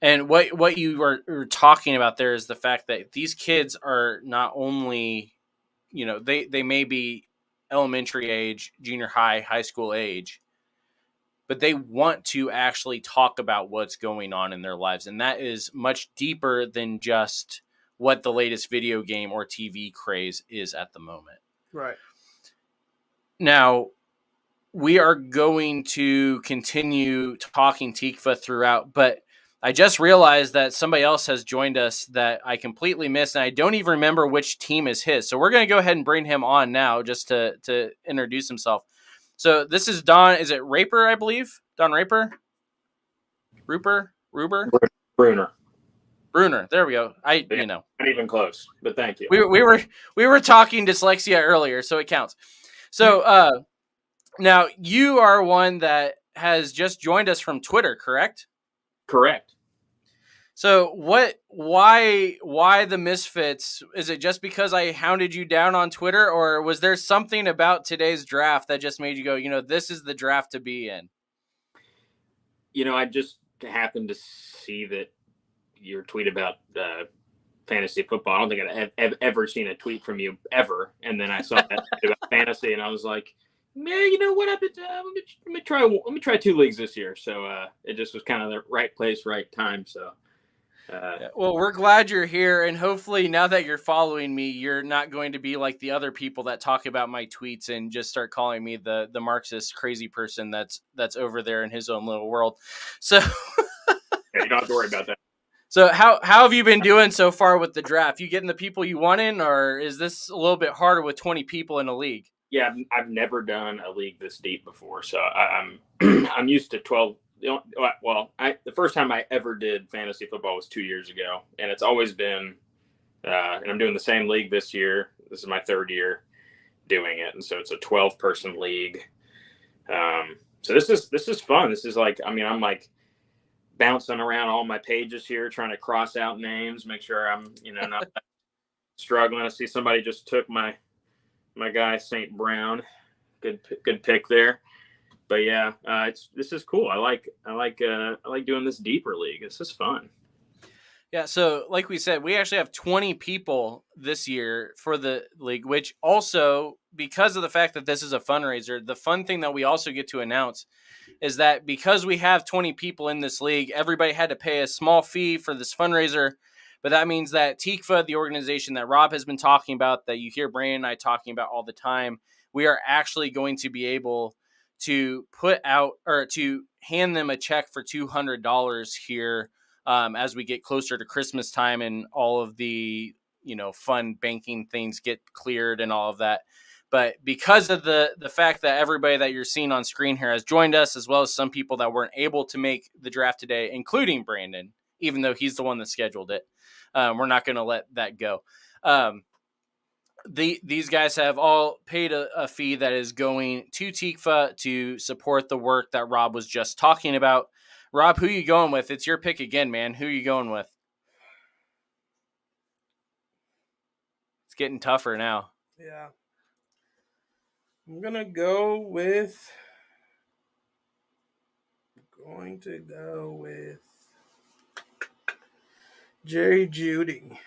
And what you are talking about there is the fact that these kids are not only, they may be elementary age, junior high school age, but they want to actually talk about what's going on in their lives. And that is much deeper than just what the latest video game or TV craze is at the moment. Right. Now, we are going to continue talking TIQVAH throughout, but I just realized that somebody else has joined us that I completely missed, and I don't even remember which team is his. So we're going to go ahead and bring him on now just to introduce himself. So this is Don. Is it Raper, I believe? Don Raper? Ruber? Bruner. There we go. Not even close, but thank you. We were talking dyslexia earlier, so it counts. So now you are one that has just joined us from Twitter, correct? Correct. So why the Misfits? Is it just because I hounded you down on Twitter, or was there something about today's draft that just made you go, this is the draft to be in? I just happened to see that your tweet about fantasy football. I don't think I've ever seen a tweet from you ever. And then I saw that about fantasy, and I was like, man, you know what? Let me try 2 leagues this year. So it just was kind of the right place, right time. So. Well, we're glad you're here, and hopefully now that you're following me, you're not going to be like the other people that talk about my tweets and just start calling me the Marxist crazy person that's over there in his own little world. So yeah, you don't have to worry about that. So how have you been doing so far with the draft? You getting the people you want in, or is this a little bit harder with 20 people in a league? Yeah, I've never done a league this deep before, so I'm I'm used to 12 the first time I ever did fantasy football was 2 years ago, and it's always been, and I'm doing the same league this year. This is my third year doing it, and so it's a 12-person league. So this is fun. This is like, I mean, I'm like bouncing around all my pages here, trying to cross out names, make sure I'm, not struggling. I see somebody just took my guy St. Brown. Good pick there. But yeah, this is cool. I like doing this deeper league. This is fun. Yeah, so like we said, we actually have 20 people this year for the league, which also, because of the fact that this is a fundraiser, the fun thing that we also get to announce is that because we have 20 people in this league, everybody had to pay a small fee for this fundraiser. But that means that TIQVAH, the organization that Rob has been talking about, that you hear Brandon and I talking about all the time, we are actually going to be able to put out, or to hand them a check for $200 here as we get closer to Christmas time and all of the, fun banking things get cleared and all of that. But because of the fact that everybody that you're seeing on screen here has joined us, as well as some people that weren't able to make the draft today, including Brandon, even though he's the one that scheduled it, we're not going to let that go. These guys have all paid a fee that is going to TIQVAH to support the work that Rob was just talking about. Rob, who are you going with? It's your pick again, man. Who are you going with? It's getting tougher now. Yeah. I'm going to go with Jerry Jeudy.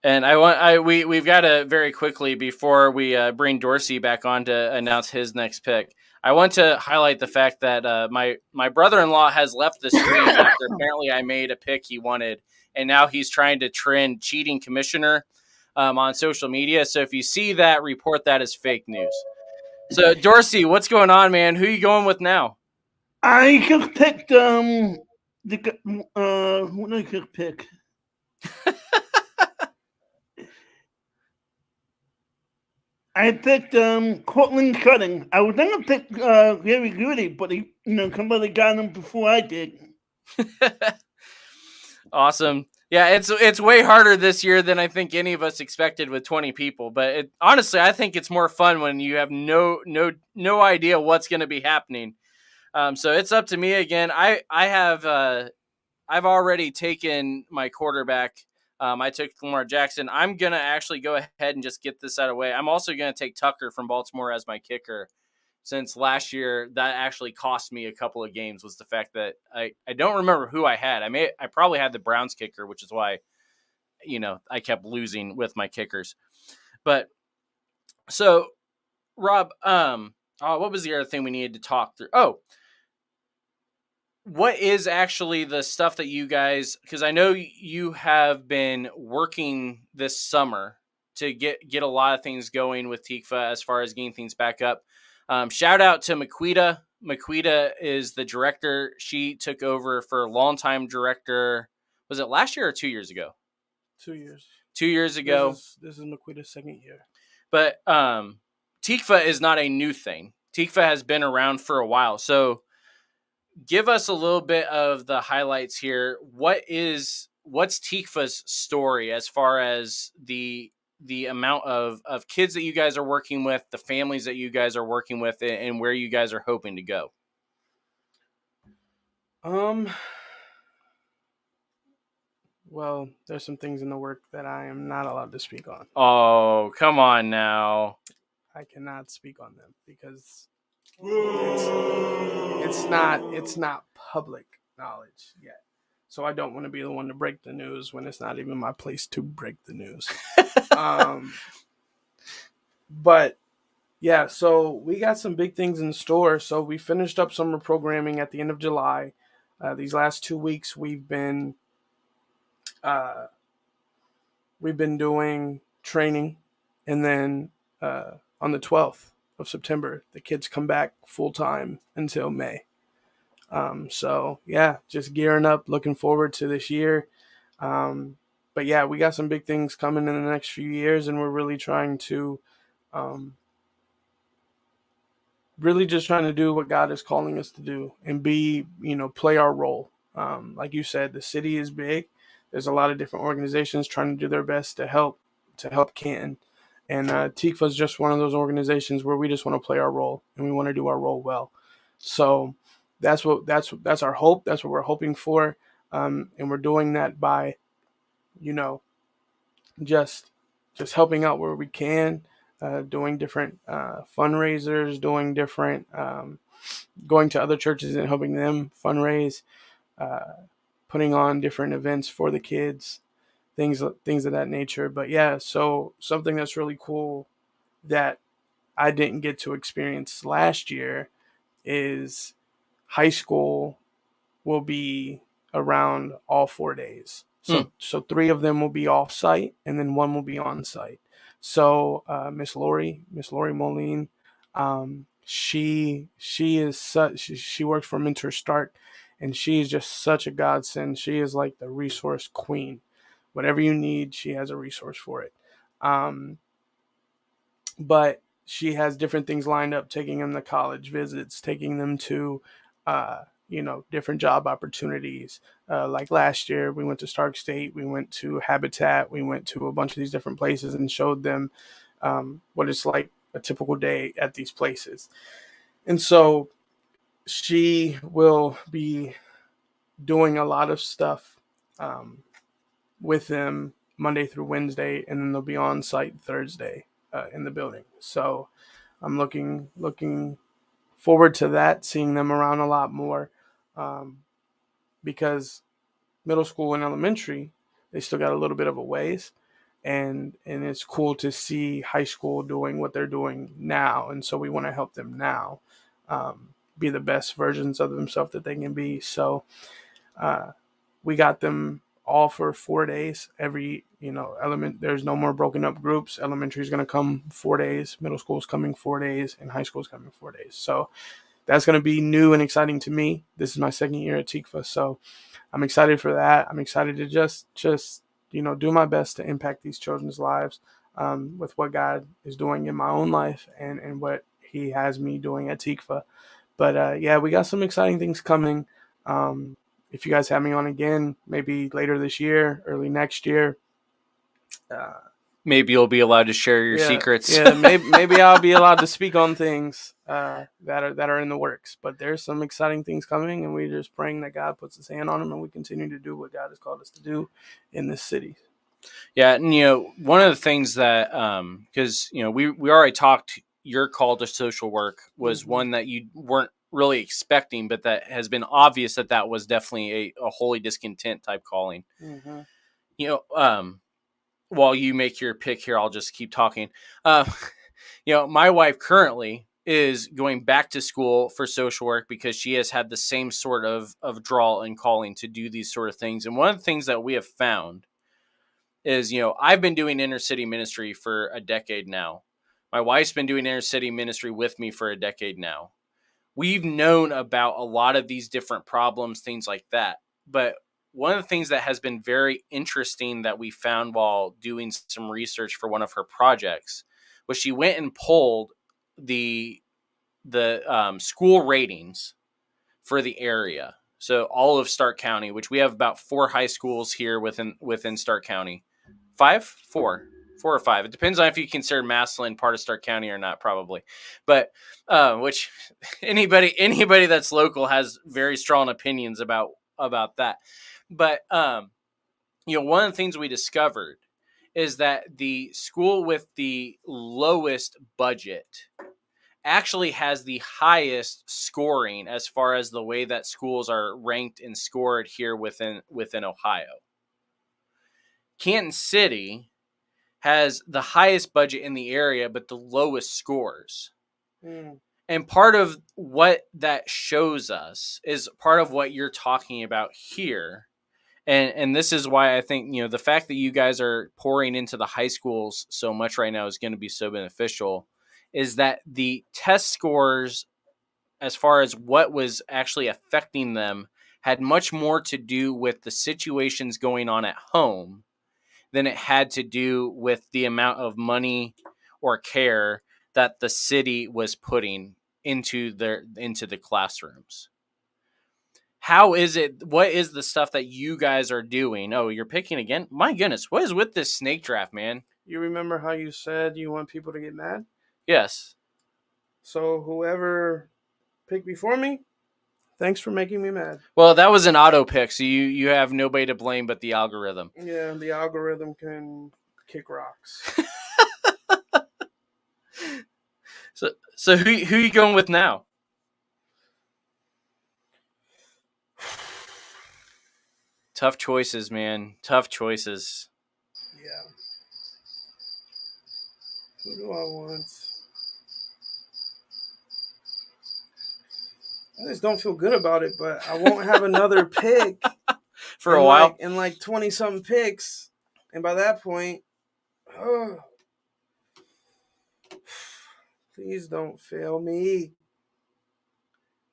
And we've got to very quickly, before we bring Dorsey back on to announce his next pick, I want to highlight the fact that my brother-in-law has left the stream after apparently I made a pick he wanted, and now he's trying to trend cheating commissioner on social media. So if you see that, report that as fake news. So Dorsey, what's going on, man? Who are you going with now? I just picked who did I just pick? I picked Cortland Cutting. I was gonna pick Gary Goody, but he, somebody got him before I did. Awesome. Yeah, it's way harder this year than I think any of us expected with 20 people. But honestly, I think it's more fun when you have no idea what's going to be happening. So it's up to me again. I've already taken my quarterback. I took Lamar Jackson. I'm going to actually go ahead and just get this out of the way. I'm also going to take Tucker from Baltimore as my kicker, since last year that actually cost me a couple of games, was the fact that I don't remember who I had. I probably had the Browns kicker, which is why, I kept losing with my kickers. But so Rob, what was the other thing we needed to talk through? Oh, what is actually the stuff that you guys, because I know you have been working this summer to get a lot of things going with TIQVAH as far as getting things back up. Shout out to Maquita. Maquita is the director. She took over for longtime director. Was it last year or 2 years ago? 2 years. 2 years ago. This is Maquita's second year. But TIQVAH is not a new thing. TIQVAH has been around for a while. So give us a little bit of the highlights here. What's TIQVAH's story as far as the amount of kids that you guys are working with, the families that you guys are working with, and where you guys are hoping to go? Well, there's some things in the work that I am not allowed to speak on. Oh, come on now. I cannot speak on them because it's not public knowledge yet. So I don't want to be the one to break the news when it's not even my place to break the news. But yeah, so we got some big things in store. So we finished up summer programming at the end of July. These last 2 weeks we've been doing training, and then on the 12th of September, the kids come back full time until May. So yeah, just gearing up, looking forward to this year. But yeah, we got some big things coming in the next few years, and we're really trying to really just trying to do what God is calling us to do and be, play our role. Like you said, the city is big. There's a lot of different organizations trying to do their best to help Canton. And TIQVAH is just one of those organizations where we just want to play our role and we want to do our role well. So that's our hope. That's what we're hoping for. And we're doing that by, just helping out where we can, doing different fundraisers, doing different going to other churches and helping them fundraise, putting on different events for the kids, things of that nature. But yeah, so something that's really cool that I didn't get to experience last year is high school will be around all 4 days. So 3 of them will be off site and then 1 will be on site. So Miss Lori Moline, she works for Mentor Start, and she is just such a godsend. She is like the resource queen. Whatever you need, she has a resource for it. But she has different things lined up, taking them to college visits, taking them to different job opportunities. Like last year, we went to Stark State, we went to Habitat, we went to a bunch of these different places and showed them what it's like a typical day at these places. And so she will be doing a lot of stuff with them Monday through Wednesday, and then they'll be on site Thursday in the building. So I'm looking forward to that, seeing them around a lot more, because middle school and elementary, they still got a little bit of a ways, and it's cool to see high school doing what they're doing now, and so we want to help them now be the best versions of themselves that they can be. So we got them all for 4 days. Every there's no more broken up groups. Elementary is going to come 4 days, middle school is coming 4 days, and high school is coming 4 days. So that's going to be new and exciting to me. This is my second year at TIQVAH, so I'm excited for that. I'm excited to just do my best to impact these children's lives with what God is doing in my own life and what He has me doing at TIQVAH. But yeah, we got some exciting things coming. If you guys have me on again, maybe later this year, early next year. Maybe you'll be allowed to share your secrets. Yeah, maybe I'll be allowed to speak on things that are in the works. But there's some exciting things coming, and we're just praying that God puts His hand on them, and we continue to do what God has called us to do in this city. Yeah, and one of the things that because we already talked. Your call to social work was one that you weren't really expecting, but that has been obvious that was definitely a holy discontent type calling. While you make your pick here, I'll just keep talking. My wife currently is going back to school for social work because she has had the same sort of draw and calling to do these sort of things. And one of the things that we have found is, I've been doing inner city ministry for a decade now. My wife's been doing inner city ministry with me for a decade now. We've known about a lot of these different problems, things like that. But one of the things that has been very interesting that we found while doing some research for one of her projects was she went and pulled the school ratings for the area. So all of Stark County, which we have about 4 high schools here within Stark County. 4 or 5. It depends on if you consider Massillon part of Stark County or not, probably. But which anybody that's local has very strong opinions about that. But one of the things we discovered is that the school with the lowest budget actually has the highest scoring as far as the way that schools are ranked and scored here within Ohio. Kansas City has the highest budget in the area, but the lowest scores. And part of what that shows us is part of what you're talking about here. And this is why I think, the fact that you guys are pouring into the high schools so much right now is going to be so beneficial, is that the test scores, as far as what was actually affecting them, had much more to do with the situations going on at home than it had to do with the amount of money or care that the city was putting into the classrooms. How is it? What is the stuff that you guys are doing? Oh, you're picking again? My goodness, what is with this snake draft, man? You remember how you said you want people to get mad? Yes. So whoever picked before me, thanks for making me mad. Well, that was an auto pick, so you have nobody to blame but the algorithm. Yeah, the algorithm can kick rocks. So who you going with now? Tough choices, man. Tough choices. Yeah. Who do I want? I just don't feel good about it, but I won't have another pick For a while. in like 20 something picks. And by that point, please don't fail me.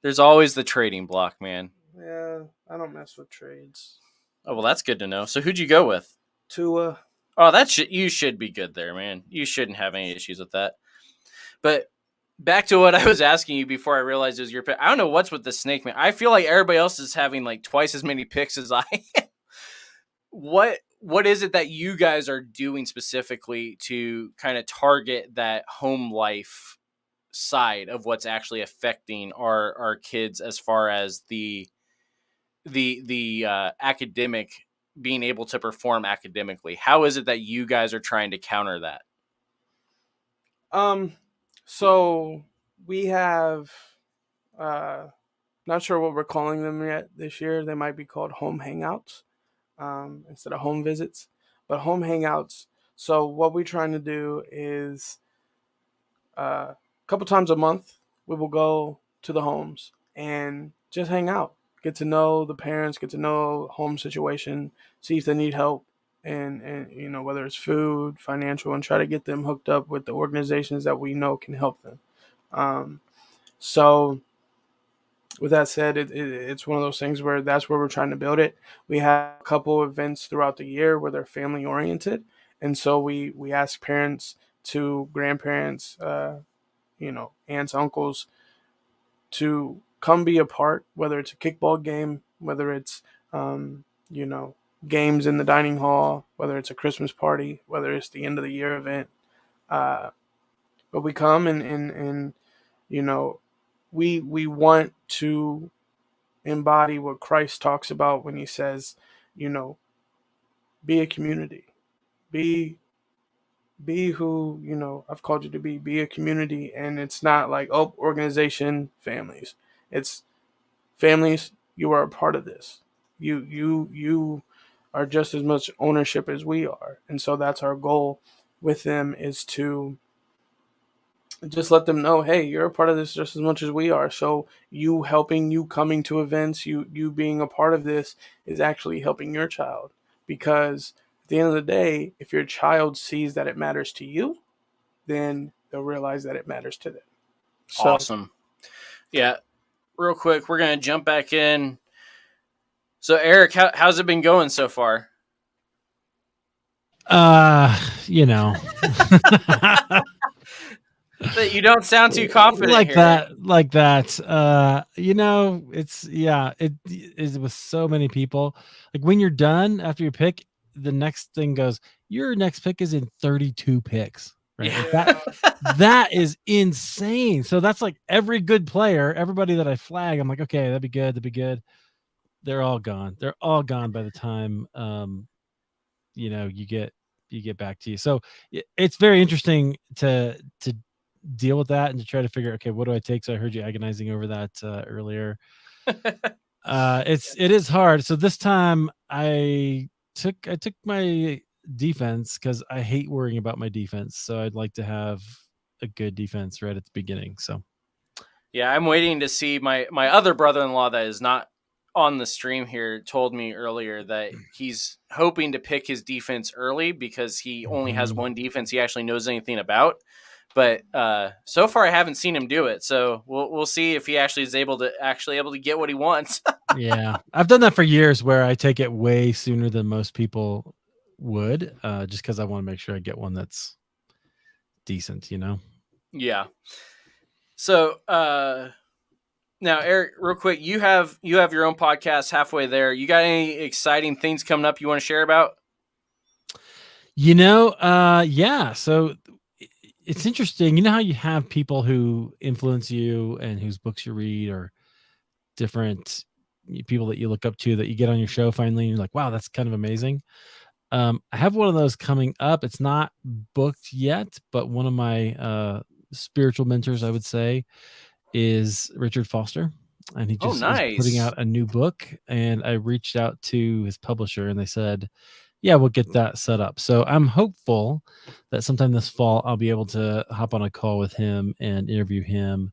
There's always the trading block, man. Yeah, I don't mess with trades. Oh, well, that's good to know. So who'd you go with? Tua. Oh, you should be good there, man. You shouldn't have any issues with that. But back to what I was asking you before I realized it was your pick. I don't know what's with the snake, man. I feel like everybody else is having like twice as many picks as I am. What is it that you guys are doing specifically to kind of target that home life side of what's actually affecting our kids as far as the academic, being able to perform academically? How is it that you guys are trying to counter that? So we have not sure what we're calling them yet this year. They might be called home hangouts instead of home visits, but home hangouts. So what we're trying to do is a couple times a month we will go to the homes and just hang out, get to know the parents, get to know home situation, see if they need help, and you know, whether it's food, financial, and try to get them hooked up with the organizations that we know can help them. So with that said, it's one of those things where that's where we're trying to build it. We have a couple events throughout the year where they're family oriented, and so we ask parents to grandparents, you know, aunts, uncles, to come be a part, whether it's a kickball game, whether it's, you know, games in the dining hall, whether it's a Christmas party, whether it's the end of the year event. But we come and you know, we want to embody what Christ talks about when he says, you know, be a community, be who, you know, I've called you to be a community. And it's not like, oh, organization, families. It's families, you are a part of this. You are just as much ownership as we are. And so that's our goal with them, is to just let them know, hey, you're a part of this just as much as we are. So you helping, you coming to events, you being a part of this is actually helping your child. Because at the end of the day, if your child sees that it matters to you, then they'll realize that it matters to them. So, Awesome. Yeah. Real quick, we're going to jump back in. So Eric, how's it been going so far? You know. You don't sound too confident like here. that. You know, it with so many people. Like when you're done after your pick, the next thing goes, your next pick is in 32 picks. Right. Yeah. Like that is insane. So that's like every good player, everybody that I flag, I'm like, okay, that'd be good. They're all gone. They're all gone by the time you know, you get back to you. So it's very interesting to deal with that and to try to figure, okay, what do I take? So I heard you agonizing over that earlier. It is hard. So this time I took my defense because I hate worrying about my defense. So I'd like to have a good defense right at the beginning. So yeah, I'm waiting to see my other brother-in-law that is not on the stream here told me earlier that he's hoping to pick his defense early because he only has one defense he actually knows anything about. But so far I haven't seen him do it. So we'll see if he actually is able to get what he wants. Yeah, I've done that for years where I take it way sooner than most people would, just because I want to make sure I get one that's decent, you know? Yeah. So now, Eric, real quick, you have your own podcast halfway there. You got any exciting things coming up you want to share about? Yeah. So it's interesting. You know how you have people who influence you and whose books you read, or different people that you look up to that you get on your show finally, and you're like, wow, that's kind of amazing. I have one of those coming up. It's not booked yet, but one of my spiritual mentors, I would say, is Richard Foster, and he just is putting nice. out a new book. And I reached out to his publisher, and they said, yeah, we'll get that set up. So I'm hopeful that sometime this fall I'll be able to hop on a call with him and interview him,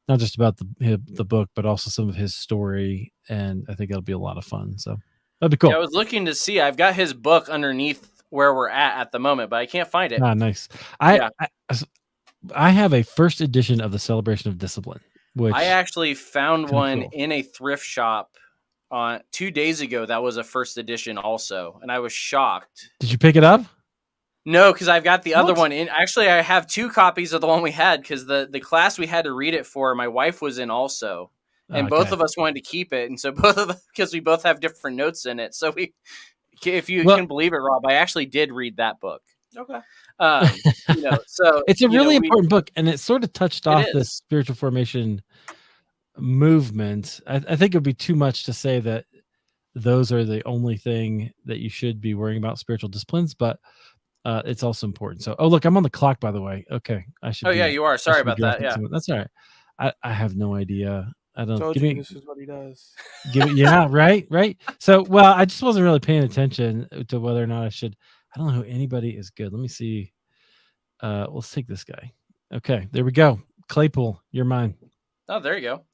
not just about the book, but also some of his story. And I think that'll be a lot of fun. So that'd be cool. Yeah, I was looking to see. I've got his book underneath where we're at the moment, but I can't find it. Ah, nice. I have a first edition of the Celebration of Discipline, which I actually found one cool. in a thrift shop 2 days ago. That was a first edition also, and I was shocked. Did you pick it up? No, because I've got the other What? one in. Actually, I have 2 copies of the one we had, because the class we had to read it for, my wife was in also, and both of us wanted to keep it, and so both of us, because we both have different notes in it. So if you can believe it, Rob, I actually did read that book. Okay. So it's a really important book, and it sort of touched off this spiritual formation movement. I think it would be too much to say that those are the only thing that you should be worrying about, spiritual disciplines, but it's also important. So, look, I'm on the clock, by the way. Okay, I should. Oh yeah, you are. Sorry about that. Yeah, that's all right. I have no idea. I don't. Told you this is what he does. Yeah, right. So, well, I just wasn't really paying attention to whether or not I should. I don't know who anybody is good. Let me see. Let's take this guy. Okay, there we go. Claypool, you're mine. Oh, there you go.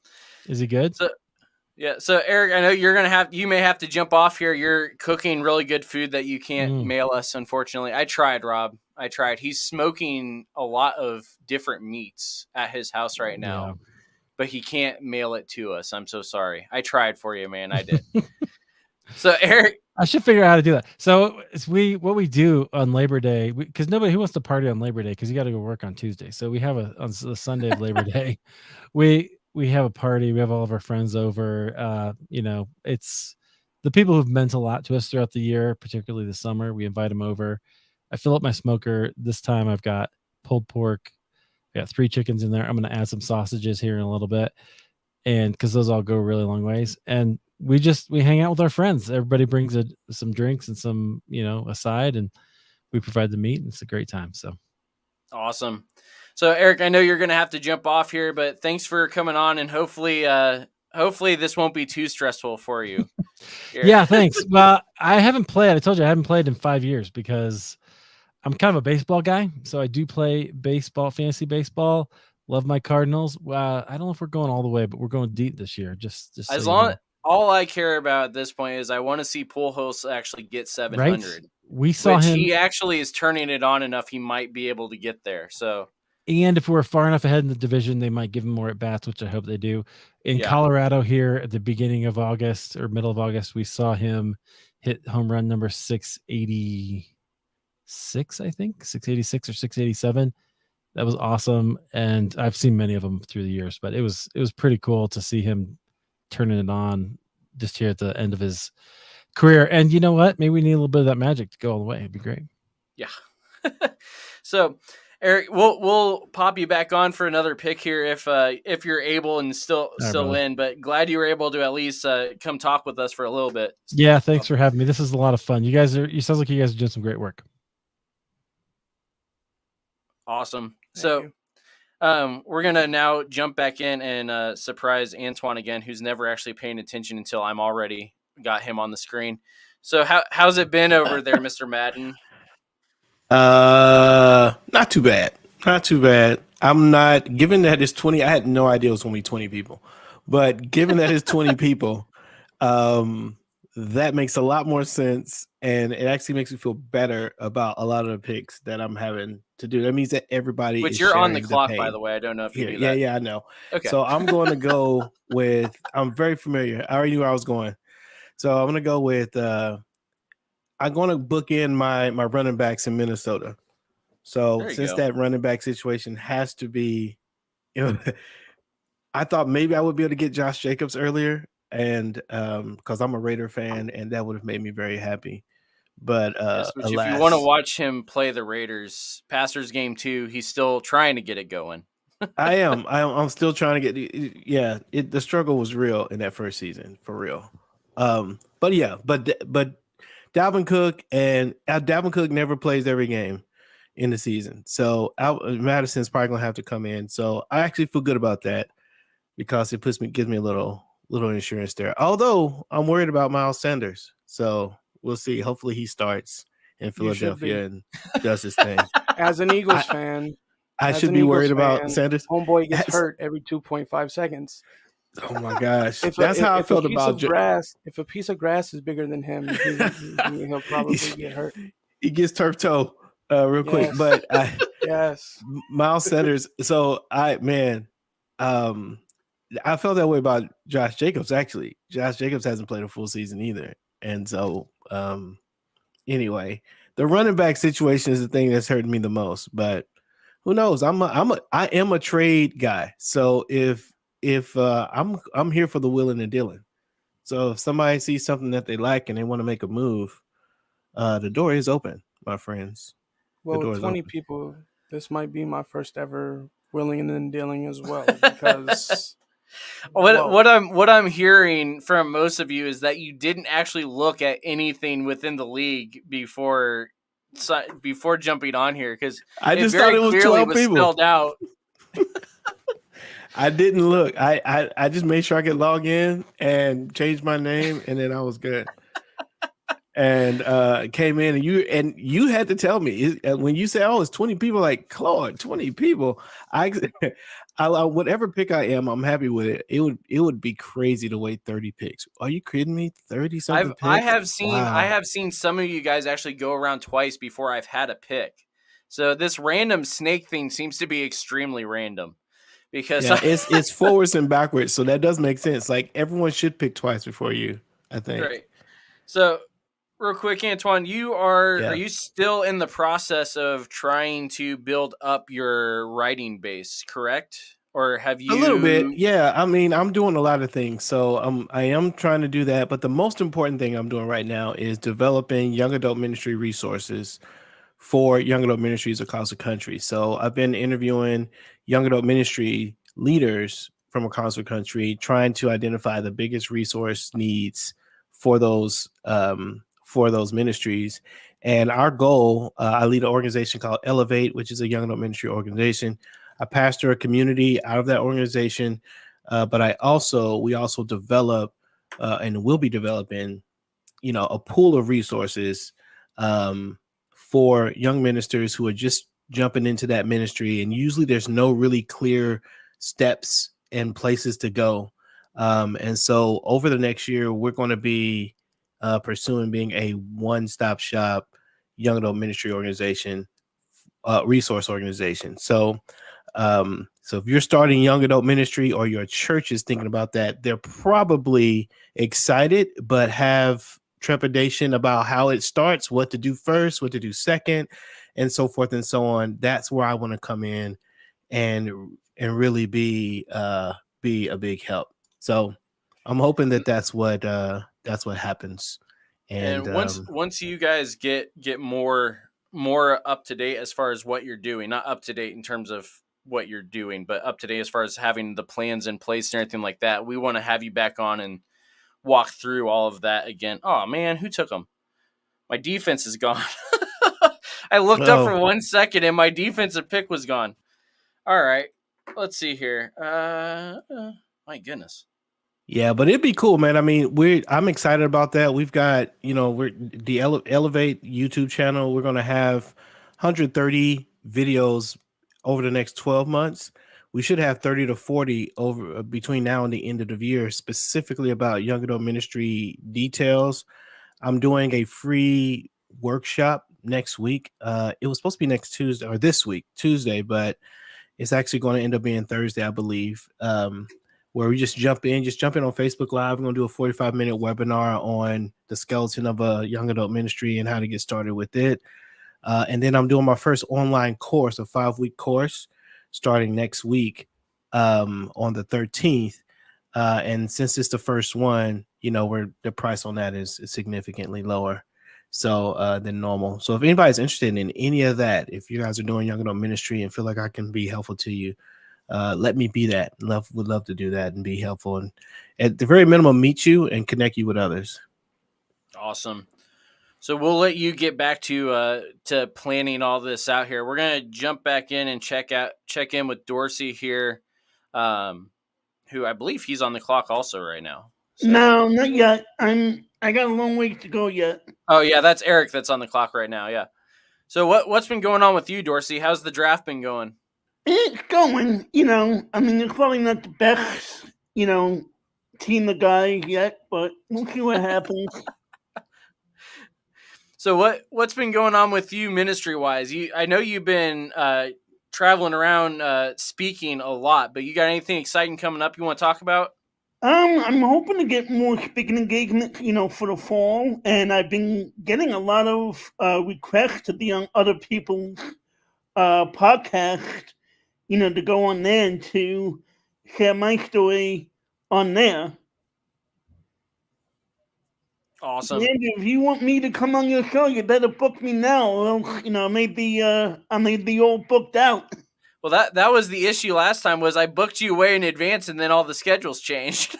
Is he good? So Eric, I know you may have to jump off here. You're cooking really good food that you can't mail us, unfortunately. I tried, Rob. I tried. He's smoking a lot of different meats at his house right now, but he can't mail it to us. I'm so sorry. I tried for you, man. I did. So Eric, I should figure out how to do that. So what we do on Labor Day, because nobody who wants to party on Labor Day, because you got to go work on Tuesday. So we have on the Sunday of Labor Day, we have a party. We have all of our friends over. It's the people who've meant a lot to us throughout the year, particularly the summer. We invite them over. I fill up my smoker. This time I've got pulled pork. I got 3 chickens in there. I'm going to add some sausages here in a little bit, and because those all go really long ways. And we hang out with our friends. Everybody brings some drinks and some, a side, and we provide the meat, and it's a great time. So awesome. So Eric, I know you're going to have to jump off here, but thanks for coming on, and hopefully this won't be too stressful for you. Yeah, thanks. Well, I haven't played. I told you I haven't played in 5 years because I'm kind of a baseball guy. So I do play baseball, fantasy baseball. Love my Cardinals. I don't know if we're going all the way, but we're going deep this year. Just as long. All I care about at this point is I want to see Pujols actually get 700. Right? We saw him. He actually is turning it on enough. He might be able to get there. So, and if we're far enough ahead in the division, they might give him more at bats, which I hope they do. In Colorado here at the beginning of August or middle of August, we saw him hit home run number 686, I think 686 or 687. That was awesome. And I've seen many of them through the years, but it was pretty cool to see him turning it on just here at the end of his career. And you know what? Maybe we need a little bit of that magic to go all the way. It'd be great. Yeah. So Eric, we'll pop you back on for another pick here if you're able and still in, but glad you were able to at least come talk with us for a little bit. Yeah. Thanks for having me. This is a lot of fun. You sounds like you guys are doing some great work. Awesome. So we're going to now jump back in and surprise Antoine again, who's never actually paying attention until I'm already got him on the screen. So how's it been over there, Mr. Madden? Not too bad. Not too bad. I'm not, given that it's 20, I had no idea it was going to be 20 people, but given that it's 20 people, that makes a lot more sense. And it actually makes me feel better about a lot of the picks that I'm having to do. That means that everybody Which is you're on the sharing clock, pain. by the way. I don't know if you knew that. Yeah, I know. Okay. So I'm going to go with, I'm very familiar. I already knew where I was going. So I'm going to go with, I'm going to book in my running backs in Minnesota. So since that running back situation has to be I thought maybe I would be able to get Josh Jacobs earlier, and because I'm a Raider fan, and that would have made me very happy. But Yes, which if you want to alas, watch him play the Raiders, Pastors game 2, he's still trying to get it going. I'm still trying to get. Yeah, the struggle was real in that first season, for real. But yeah, but Dalvin Cook never plays every game in the season, so Madison's probably gonna have to come in. So I actually feel good about that because it gives me a little insurance there. Although I'm worried about Miles Sanders, so we'll see. Hopefully he starts in You should be. Philadelphia and does his thing. As an Eagles fan, I as should an be Eagles worried about fan, Sanders. homeboy gets hurt every 2.5 seconds. Oh my gosh, If that's how I if felt a piece about of grass, if a piece of grass is bigger than him, he'll probably get hurt. He gets turf toe real quick, Yes. but Yes. Miles Sanders. So I felt that way about Josh Jacobs. Actually, Josh Jacobs hasn't played a full season either, and so anyway, the running back situation is the thing that's hurting me the most. But who knows? I am a trade guy. So if I'm here for the willing and dealing. So if somebody sees something that they like and they want to make a move, the door is open, my friends. Well, door with is 20 open. people, this might be my first ever willing and dealing as well, because What I'm hearing from most of you is that you didn't actually look at anything within the league before jumping on here, because I just thought it was 12 people. spelled out. I didn't look. I just made sure I could log in and change my name, and then I was good. And came in, and you had to tell me when you say, "Oh, it's 20 people." Like, Claude, 20 people. I whatever pick I am, I'm happy with it. It would be crazy to wait 30 picks. Are you kidding me? 30 something picks. I have seen Wow. I have seen some of you guys actually go around twice before I've had a pick. So this random snake thing seems to be extremely random, because it's forwards and backwards, so that does make sense. Like, everyone should pick twice before you, I think. Right. So, real quick, Antoine, are you still in the process of trying to build up your writing base, correct? Or have you A little bit, yeah. I mean, I'm doing a lot of things, so I am trying to do that. But the most important thing I'm doing right now is developing young adult ministry resources for young adult ministries across the country. So I've been interviewing young adult ministry leaders from across the country, trying to identify the biggest resource needs for those ministries. And our goal, I lead an organization called Elevate, which is a young adult ministry organization. I pastor a community out of that organization, but we also develop and will be developing, a pool of resources for young ministers who are just jumping into that ministry. And usually there's no really clear steps and places to go. And so over the next year, we're going to be pursuing being a one-stop shop young adult ministry organization, resource organization. So if you're starting young adult ministry, or your church is thinking about that, they're probably excited but have trepidation about how it starts, what to do first, what to do second, and so forth and so on. That's where I want to come in and really be a big help. So I'm hoping that's what happens. And once you guys get more up to date as far as what you're doing, not up to date in terms of what you're doing, but up to date as far as having the plans in place and everything like that, we want to have you back on and walk through all of that again. Oh man, who took them? My defense is gone. I looked up for 1 second and my defensive pick was gone. All right, let's see here. My goodness. Yeah, but it'd be cool, man. I mean, I'm excited about that. We've got, we're the Elevate YouTube channel. We're going to have 130 videos over the next 12 months. We should have 30 to 40 over between now and the end of the year, specifically about young adult ministry details. I'm doing a free workshop next week. It was supposed to be next Tuesday, or this week, Tuesday, but it's actually going to end up being Thursday, I believe. Where we just jump in on Facebook Live. We're going to do a 45-minute webinar on the skeleton of a young adult ministry and how to get started with it. And then I'm doing my first online course, a 5-week course, starting next week on the 13th. And since it's the first one, where the price on that is significantly lower than normal. So if anybody's interested in any of that, if you guys are doing young adult ministry and feel like I can be helpful to you, let me be that. Would love to do that and be helpful, and at the very minimum, meet you and connect you with others. Awesome. So we'll let you get back to planning all this out here. We're gonna jump back in and check in with Dorsey here, who I believe he's on the clock also right now. So. No, not yet. I got a long way to go yet. Oh yeah, that's Eric that's on the clock right now. Yeah. So what's been going on with you, Dorsey? How's the draft been going? It's going, it's probably not the best, team of guys yet, but we'll see what happens. So what's been going on with you ministry wise? I know you've been traveling around speaking a lot, but you got anything exciting coming up you want to talk about? I'm hoping to get more speaking engagements, for the fall, and I've been getting a lot of requests to be on other people's podcasts, to go on there and to share my story on there. Awesome. And if you want me to come on your show, you better book me now, or else, I may be all booked out. Well, that was the issue last time, was I booked you way in advance and then all the schedules changed.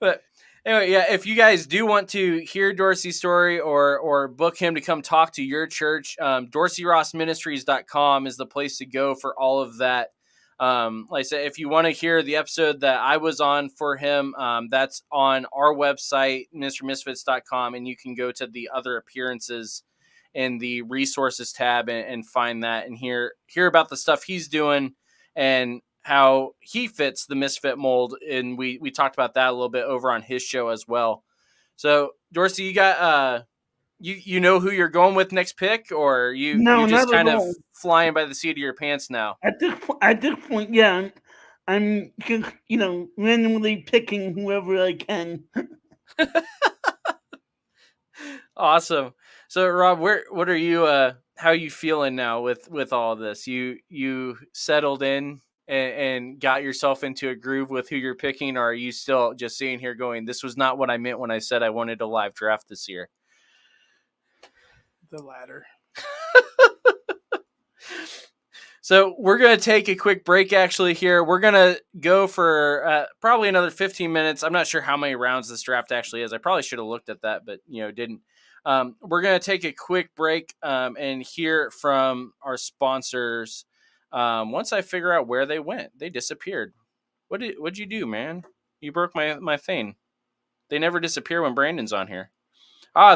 But anyway, yeah, if you guys do want to hear Dorsey's story or book him to come talk to your church, DorseyRossMinistries.com is the place to go for all of that. Like I said, if you want to hear the episode that I was on for him, that's on our website, MrMisfits.com, and you can go to the other appearances in the resources tab and find that and hear about the stuff he's doing and how he fits the misfit mold. And we talked about that a little bit over on his show as well. So Dorsey, you got you know who you're going with next pick, or you just kind of flying by the seat of your pants now? At this point, yeah, I'm just randomly picking whoever I can. Awesome. So Rob, what are you how are you feeling now with all this? You settled in and got yourself into a groove with who you're picking, or are you still just sitting here going, this was not what I meant when I said I wanted a live draft this year? The latter. So we're going to take a quick break actually here. We're going to go for probably another 15 minutes. I'm not sure how many rounds this draft actually is. I probably should have looked at that, but didn't. We're going to take a quick break and hear from our sponsors. Once I figure out where they went, they disappeared. What'd you do, man? You broke my thing. They never disappear when Brandon's on here.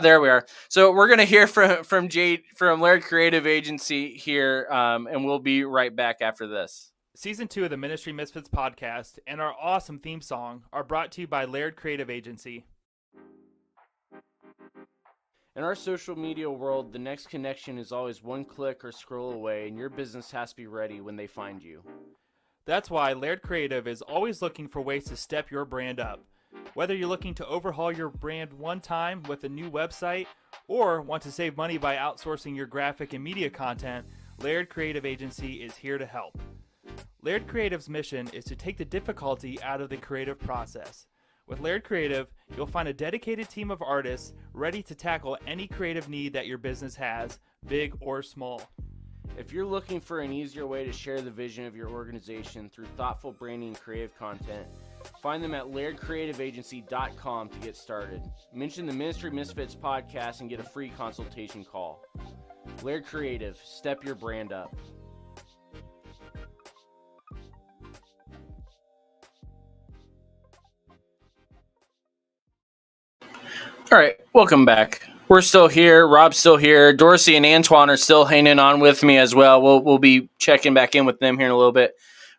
There we are. So we're going to hear from Jade from Laird Creative Agency here, and we'll be right back after this. Season 2 of the Ministry Misfits podcast and our awesome theme song are brought to you by Laird Creative Agency. In our social media world, the next connection is always one click or scroll away, and your business has to be ready when they find you. That's why Laird Creative is always looking for ways to step your brand up. Whether you're looking to overhaul your brand one time with a new website or want to save money by outsourcing your graphic and media content, Laird Creative Agency is here to help. Laird Creative's mission is to take the difficulty out of the creative process. With Laird Creative, you'll find a dedicated team of artists ready to tackle any creative need that your business has, big or small. If you're looking for an easier way to share the vision of your organization through thoughtful branding and creative content, find them at LairdCreativeAgency.com to get started. Mention the Ministry Misfits podcast and get a free consultation call. Laird Creative, step your brand up. All right, welcome back. We're still here. Rob's still here. Dorsey and Antoine are still hanging on with me as well. We'll be checking back in with them here in a little bit.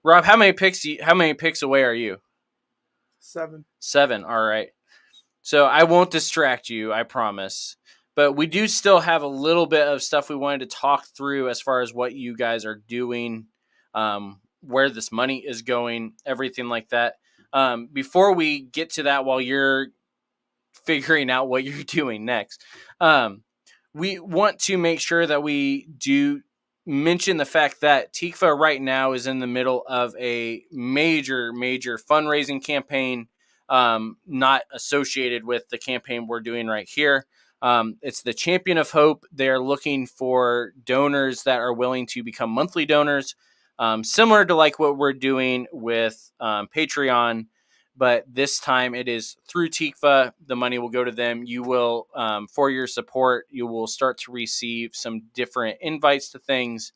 Rob, how many picks away are you? 7. 7. All right. So I won't distract you, I promise. But we do still have a little bit of stuff we wanted to talk through as far as what you guys are doing, where this money is going, everything like that. Before we get to that, while you're figuring out what you're doing next, we want to make sure that we do mention the fact that TIQVAH right now is in the middle of a major fundraising campaign, not associated with the campaign we're doing right here. It's the Champion of Hope. They're looking for donors that are willing to become monthly donors, similar to like what we're doing with Patreon. But this time it is through TIQVAH. The money will go to them. You will, for your support, you will start to receive some different invites to things,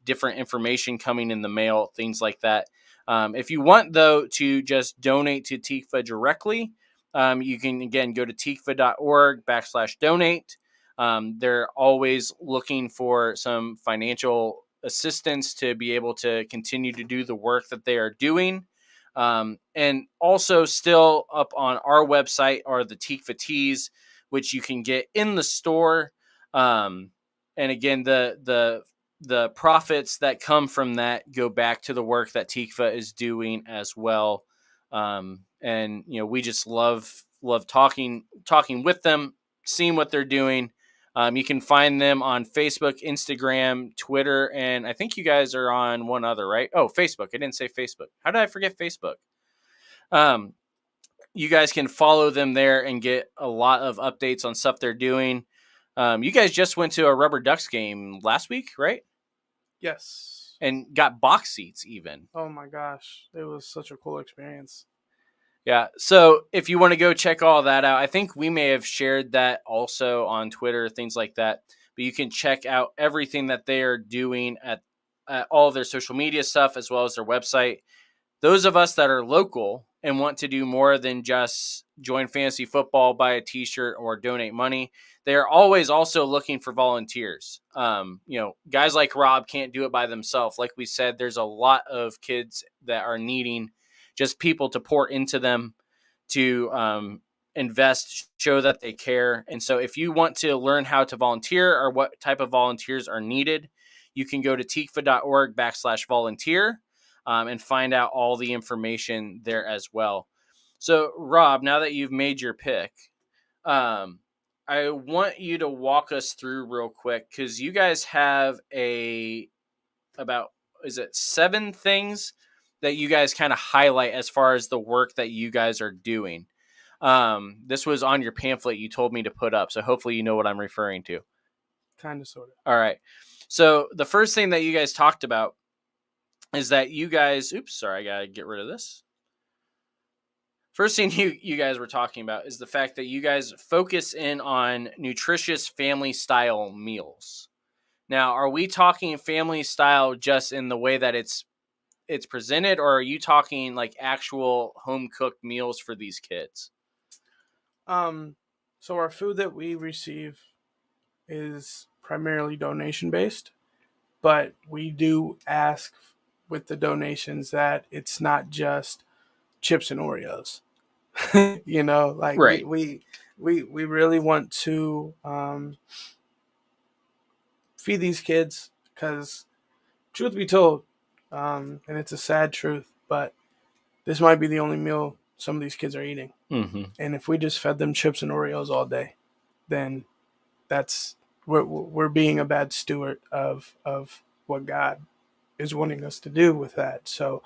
different information coming in the mail, things like that. If you want, though, to just donate to TIQVAH directly, you can, again, go to TIQVAH.org/donate. They're always looking for some financial assistance to be able to continue to do the work that they are doing. And also still up on our website are the TIQVAH tees, which you can get in the store. And again, the profits that come from that go back to the work that TIQVAH is doing as well. And we just love talking with them, seeing what they're doing. You can find them on Facebook, Instagram, Twitter, and I think you guys are on one other, right? Oh, Facebook. I didn't say Facebook. How did I forget Facebook? You guys can follow them there and get a lot of updates on stuff they're doing. You guys just went to a Rubber Ducks game last week, right? Yes. And got box seats even. Oh my gosh. It was such a cool experience. Yeah. So if you want to go check all that out, I think we may have shared that also on Twitter, things like that. But you can check out everything that they are doing at all of their social media stuff, as well as their website. Those of us that are local and want to do more than just join fantasy football, buy a t-shirt, or donate money, they are always also looking for volunteers. Guys like Rob can't do it by themselves. Like we said, there's a lot of kids that are needing just people to pour into them, to invest, show that they care. And so if you want to learn how to volunteer or what type of volunteers are needed, you can go to TIQVAH.org/volunteer and find out all the information there as well. So, Rob, now that you've made your pick, I want you to walk us through real quick, because you guys have about 7 things that you guys kind of highlight as far as the work that you guys are doing. This was on your pamphlet you told me to put up, so hopefully you know what I'm referring to. Kind of, sort of. All right. So the first thing that you guys talked about is that you guys, I got to get rid of this. First thing you guys were talking about is the fact that you guys focus in on nutritious family style meals. Now, are we talking family style just in the way that it's presented, or are you talking like actual home cooked meals for these kids? So our food that we receive is primarily donation based, but we do ask with the donations that it's not just chips and Oreos. Right. we really want to feed these kids, because truth be told, and it's a sad truth, but this might be the only meal some of these kids are eating. Mm-hmm. And if we just fed them chips and Oreos all day, then we're being a bad steward of what God is wanting us to do with that. So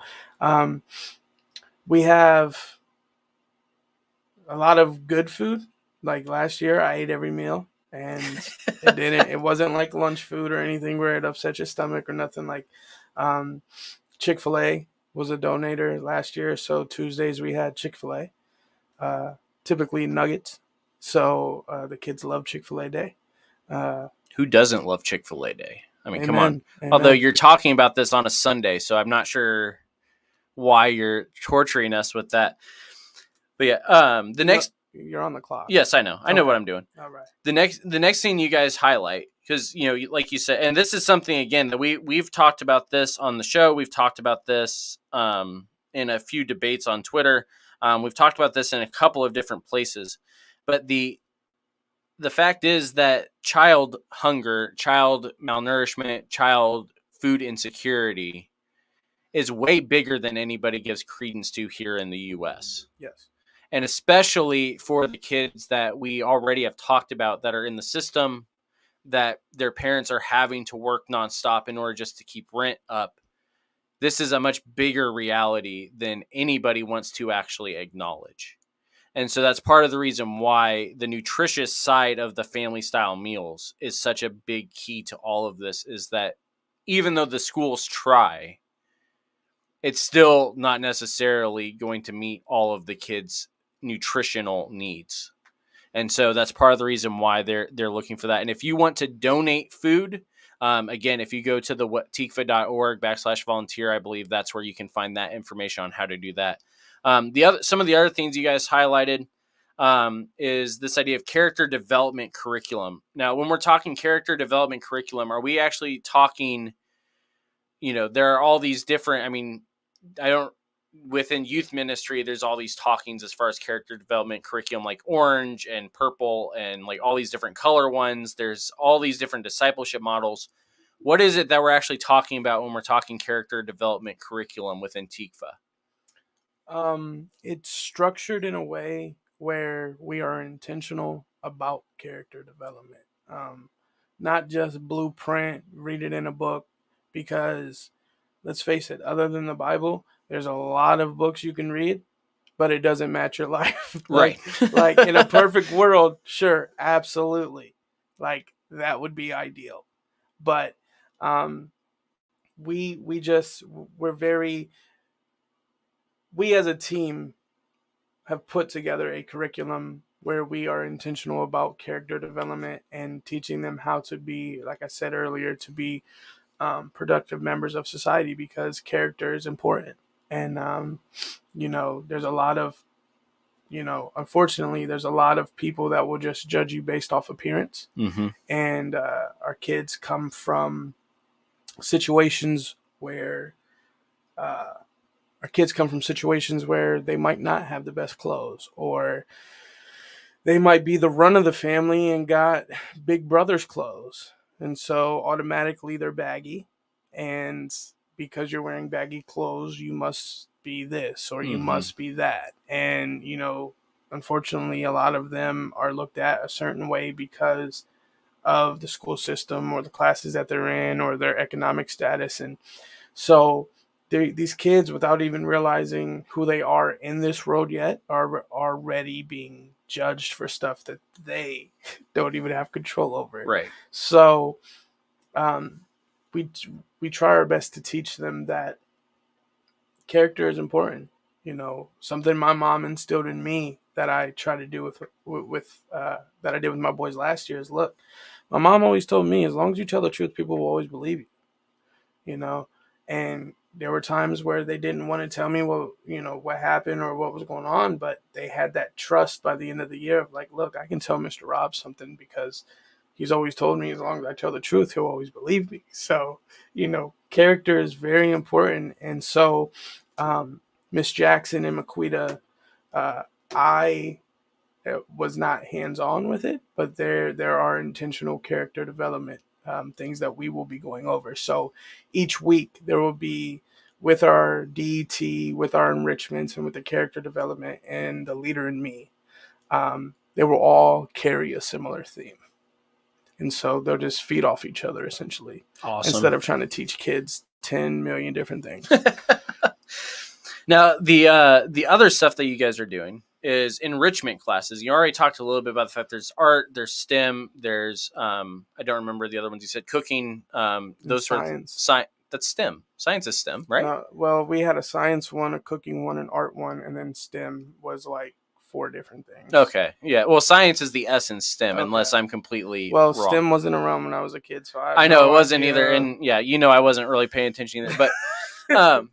we have a lot of good food. Like last year, I ate every meal, and it wasn't like lunch food or anything where it upset your stomach or nothing. Like Chick-fil-A was a donator last year, so Tuesdays we had Chick-fil-A, typically nuggets. So the kids love Chick-fil-A Day. Who doesn't love Chick-fil-A Day? I mean, Amen. come on. Amen. Although you're talking about this on a Sunday, so I'm not sure why you're torturing us with that. But yeah, you're on the clock. Yes, I know. I know what I'm doing. All right. The next thing you guys highlight, because like you said, and this is something again that we've talked about this on the show. We've talked about this in a few debates on Twitter. We've talked about this in a couple of different places. But the fact is that child hunger, child malnourishment, child food insecurity is way bigger than anybody gives credence to here in the U.S. Yes. And especially for the kids that we already have talked about that are in the system, that their parents are having to work nonstop in order just to keep rent up. This is a much bigger reality than anybody wants to actually acknowledge. And so that's part of the reason why the nutritious side of the family style meals is such a big key to all of this, is that even though the schools try, it's still not necessarily going to meet all of the kids' nutritional needs. And so that's part of the reason why they're looking for that. And if you want to donate food, again, if you go to the TIQVAH.org/volunteer, I believe that's where you can find that information on how to do that. Some of the other things you guys highlighted is this idea of character development curriculum. Now, when we're talking character development curriculum, are we actually talking, there are all these different, within youth ministry, there's all these talkings as far as character development curriculum, like orange and purple and like all these different color ones. There's all these different discipleship models. What is it that we're actually talking about when we're talking character development curriculum within TIQVAH? It's structured in a way where we are intentional about character development. Not just blueprint, read it in a book, because let's face it, other than the Bible, there's a lot of books you can read, but it doesn't match your life. Right. like in a perfect world, sure, absolutely. Like that would be ideal. But we as a team have put together a curriculum where we are intentional about character development and teaching them how to be, like I said earlier, to be productive members of society, because character is important. And, there's a lot of, unfortunately, there's a lot of people that will just judge you based off appearance. Mm-hmm. And our kids come from situations where they might not have the best clothes, or they might be the run of the family and got big brother's clothes. And so automatically they're baggy. And because you're wearing baggy clothes, you must be this or you must be that. And, unfortunately, a lot of them are looked at a certain way because of the school system or the classes that they're in or their economic status. And so these kids, without even realizing who they are in this world yet, are already being judged for stuff that they don't even have control over. Right. So we try our best to teach them that character is important. Something my mom instilled in me that I try to do with that I did with my boys last year is, look, my mom always told me, as long as you tell the truth, people will always believe you. And there were times where they didn't want to tell me what happened or what was going on, but they had that trust by the end of the year of like, look, I can tell Mr. Rob something because he's always told me, as long as I tell the truth, he'll always believe me. So, character is very important. And so, Miss Jackson and Maquita, I was not hands-on with it, but there are intentional character development things that we will be going over. So each week there will be, with our DET, with our enrichments, and with the character development and the leader in me, they will all carry a similar theme. And so they'll just feed off each other, essentially. Awesome. Instead of trying to teach kids 10 million different things. Now, the other stuff that you guys are doing is enrichment classes. You already talked a little bit about the fact there's art, there's STEM, there's I don't remember the other ones you said, cooking, those sort of science. That's STEM. Science is STEM, right? Well, we had a science one, a cooking one, an art one, and then STEM was like 4 different things. Okay, yeah. Well, science is the S in STEM, unless I'm completely wrong. STEM wasn't around when I was a kid, so I know it wasn't either. And yeah, I wasn't really paying attention either. But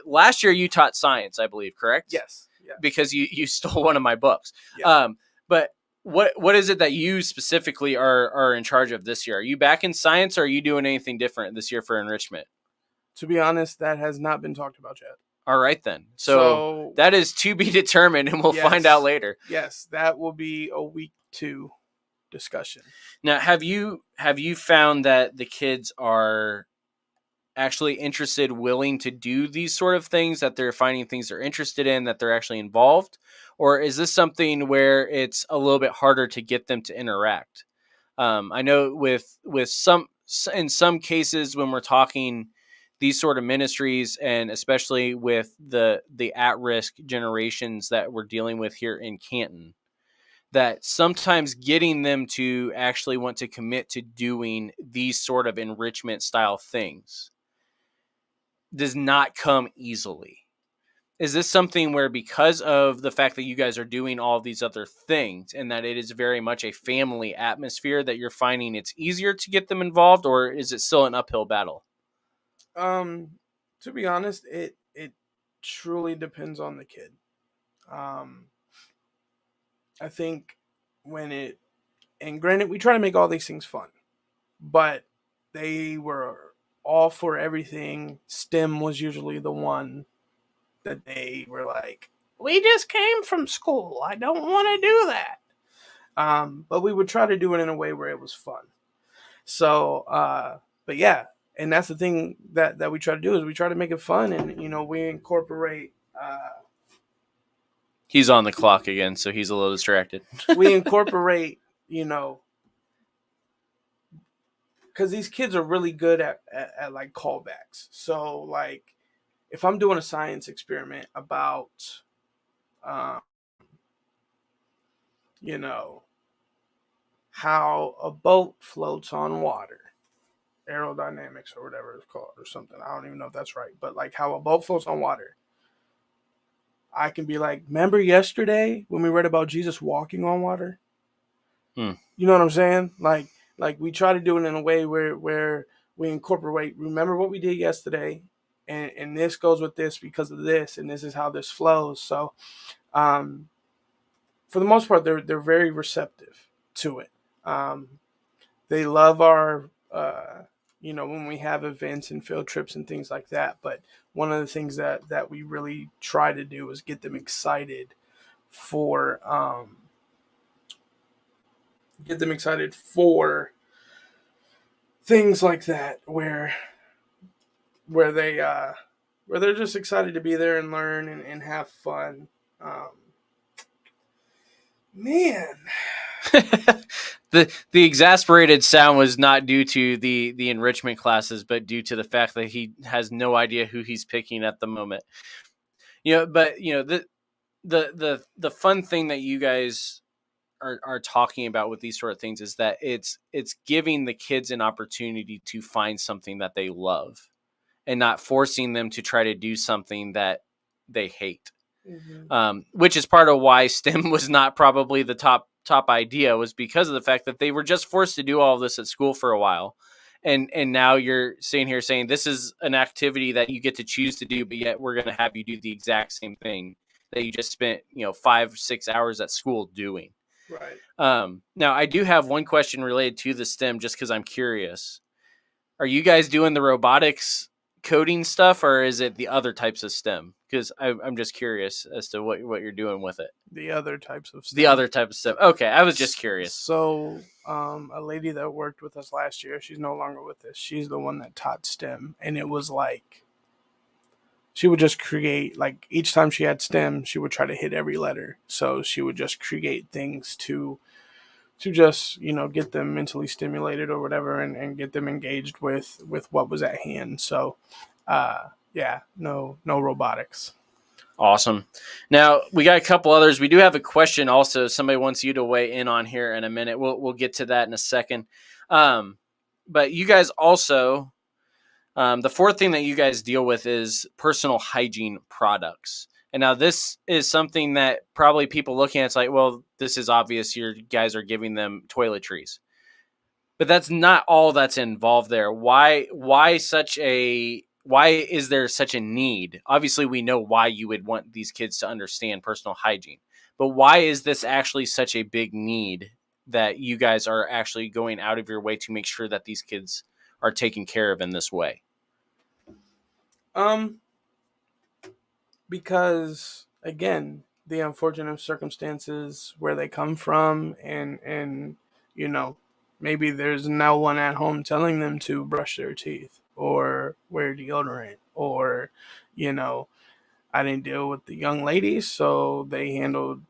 last year you taught science, I believe, correct? Yes. Because you stole one of my books. Yeah. But what is it that you specifically are in charge of this year? Are you back in science, or are you doing anything different this year for enrichment? To be honest, that has not been talked about yet. All right, then. So that is to be determined, and we'll find out later. Yes, that will be a week 2 discussion. Now, have you found that the kids are actually interested, willing to do these sort of things, that they're finding things they're interested in, that they're actually involved? Or is this something where it's a little bit harder to get them to interact? I know with some in some cases when we're talking these sort of ministries, and especially with the at-risk generations that we're dealing with here in Canton, that sometimes getting them to actually want to commit to doing these sort of enrichment style things does not come easily. Is this something where, because of the fact that you guys are doing all these other things and that it is very much a family atmosphere, that you're finding it's easier to get them involved, or is it still an uphill battle? To be honest, it truly depends on the kid. I think and granted, we try to make all these things fun, but they were all for everything. STEM was usually the one that they were like, we just came from school, I don't want to do that. But we would try to do it in a way where it was fun. So, but yeah, and that's the thing that we try to do, is we try to make it fun, and we incorporate. He's on the clock again, so he's a little distracted. We incorporate, because these kids are really good at like callbacks. So like, if I'm doing a science experiment about, how a boat floats on water, aerodynamics or whatever it's called or something. I don't even know if that's right, but like how a boat floats on water. I can be like, remember yesterday when we read about Jesus walking on water? You know what I'm saying? Like we try to do it in a way where we incorporate, remember what we did yesterday, and this goes with this because of this, and this is how this flows. So, for the most part, they're very receptive to it. They love our, when we have events and field trips and things like that. But one of the things that we really try to do is get them excited for things like that, where they're just excited to be there and learn and have fun. Man. The exasperated sound was not due to the enrichment classes, but due to the fact that he has no idea who he's picking at the moment. But the fun thing that you guys are talking about with these sort of things is that it's giving the kids an opportunity to find something that they love, and not forcing them to try to do something that they hate. Mm-hmm. Which is part of why STEM was not probably the top idea, was because of the fact that they were just forced to do all of this at school for a while. And now you're sitting here saying this is an activity that you get to choose to do, but yet we're going to have you do the exact same thing that you just spent, 5-6 hours at school doing. Right. Now I do have one question related to the STEM, just because I'm curious. Are you guys doing the robotics coding stuff, or is it the other types of STEM? Because I'm just curious as to what you're doing with it. The other types of STEM. The other type of STEM. Okay, I was just curious. So, a lady that worked with us last year, she's no longer with us. She's the one that taught STEM, and it was like, she would just create, like, each time she had STEM, she would try to hit every letter. So she would just create things to just, get them mentally stimulated or whatever, and get them engaged with what was at hand. So, yeah, no robotics. Awesome. Now we got a couple others. We do have a question also. Somebody wants you to weigh in on here in a minute. We'll get to that in a second. But you guys also, the fourth thing that you guys deal with is personal hygiene products. And now this is something that probably people looking at, it's like, well, this is obvious. You guys are giving them toiletries, but that's not all that's involved there. Why is there such a need? Obviously, we know why you would want these kids to understand personal hygiene, but why is this actually such a big need that you guys are actually going out of your way to make sure that these kids are taken care of in this way? Because, again, the unfortunate circumstances where they come from, and maybe there's no one at home telling them to brush their teeth or wear deodorant, or I didn't deal with the young ladies, so they handled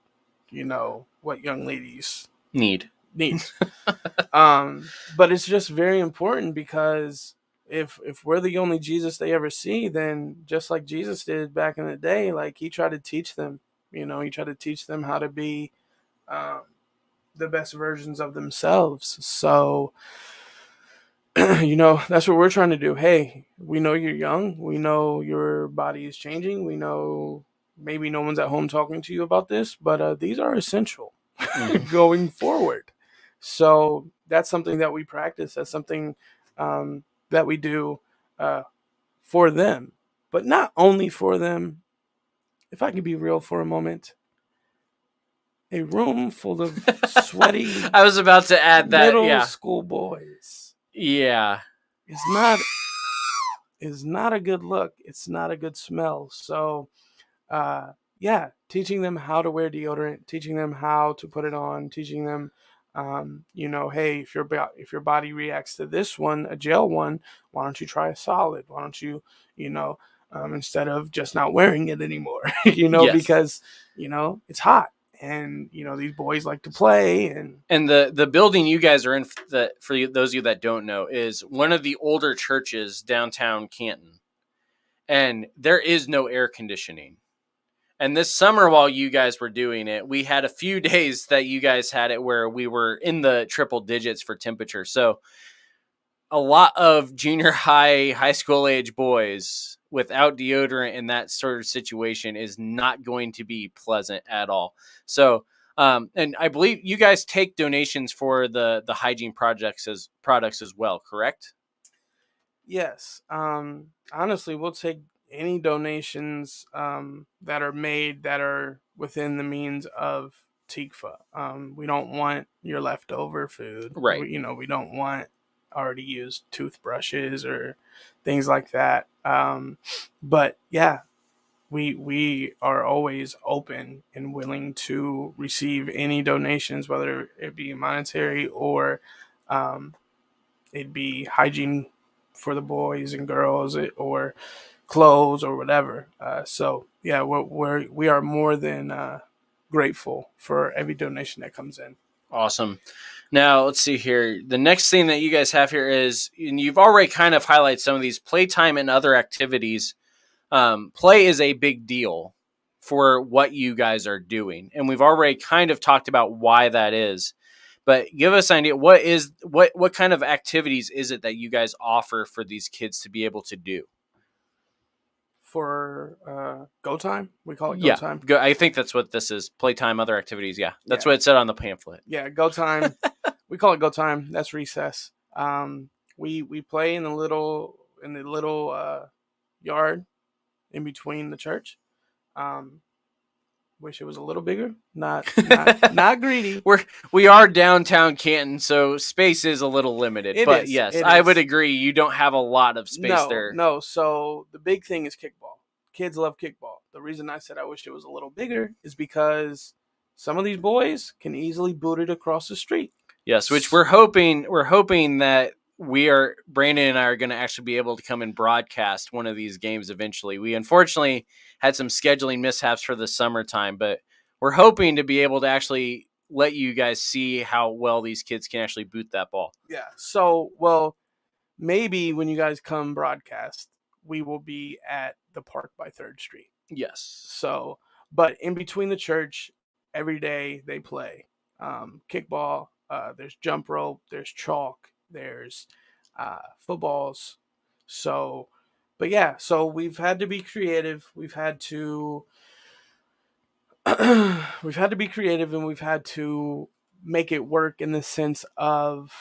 what young ladies need. needs. But it's just very important because if we're the only Jesus they ever see, then just like Jesus did back in the day, like he tried to teach them, he tried to teach them how to be the best versions of themselves. So, that's what we're trying to do. Hey, we know you're young. We know your body is changing. We know maybe no one's at home talking to you about this, but these are essential going forward. So that's something that we practice. That's something that we do for them, but not only for them. If I can be real for a moment, a room full of sweaty I was about to add that. middle Yeah. school boys Yeah. is not a good look. It's not a good smell. So, yeah, teaching them how to wear deodorant, teaching them how to put it on, teaching them, hey, if your body reacts to this one, a gel one, why don't you try a solid? Why don't you, instead of just not wearing it anymore, Yes. because it's hot. And these boys like to play, and the building you guys are in, for those of you that don't know, is one of the older churches downtown Canton, and there is no air conditioning. And this summer, while you guys were doing it, we had a few days that you guys had it where we were in the triple digits for temperature. So a lot of junior high school age boys without deodorant in that sort of situation is not going to be pleasant at all. So, and I believe you guys take donations for the hygiene products as well, correct? yes. Honestly, we'll take any donations that are made that are within the means of TIQVAH. We don't want your leftover food. Right. We don't want already used toothbrushes or things like that. But yeah, we are always open and willing to receive any donations, whether it be monetary or it'd be hygiene for the boys and girls, or clothes or whatever. So yeah, we are more than grateful for every donation that comes in. Awesome. Now let's see here. The next thing that you guys have here is, and you've already kind of highlighted some of these, playtime and other activities. Play is a big deal for what you guys are doing, and we've already kind of talked about why that is. But give us an idea, what kind of activities is it that you guys offer for these kids to be able to do? For Go Time, we call it Go Time. I think that's what this is. Playtime, other activities. Yeah, that's Yeah. what it said on the pamphlet. Yeah, Go Time. We call it Go Time. That's recess. We play in the little yard in between the church. Wish it was a little bigger. Not greedy. We are downtown Canton, so space is a little limited. But yes, I would agree. You don't have a lot of space there. No. So the big thing is kickball. Kids love kickball. The reason I said I wish it was a little bigger is because some of these boys can easily boot it across the street. Yes, which we're hoping that Brandon and I are going to actually be able to come and broadcast one of these games eventually. We unfortunately had some scheduling mishaps for the summertime, but we're hoping to be able to actually let you guys see how well these kids can actually boot that ball. Yeah. So, well, maybe when you guys come broadcast, we will be at the park by 3rd Street. Yes. So, but in between the church, every day they play kickball. There's jump rope. There's chalk. There's footballs. So, but yeah, so we've had to be creative. We've had to be creative, and we've had to make it work in the sense of,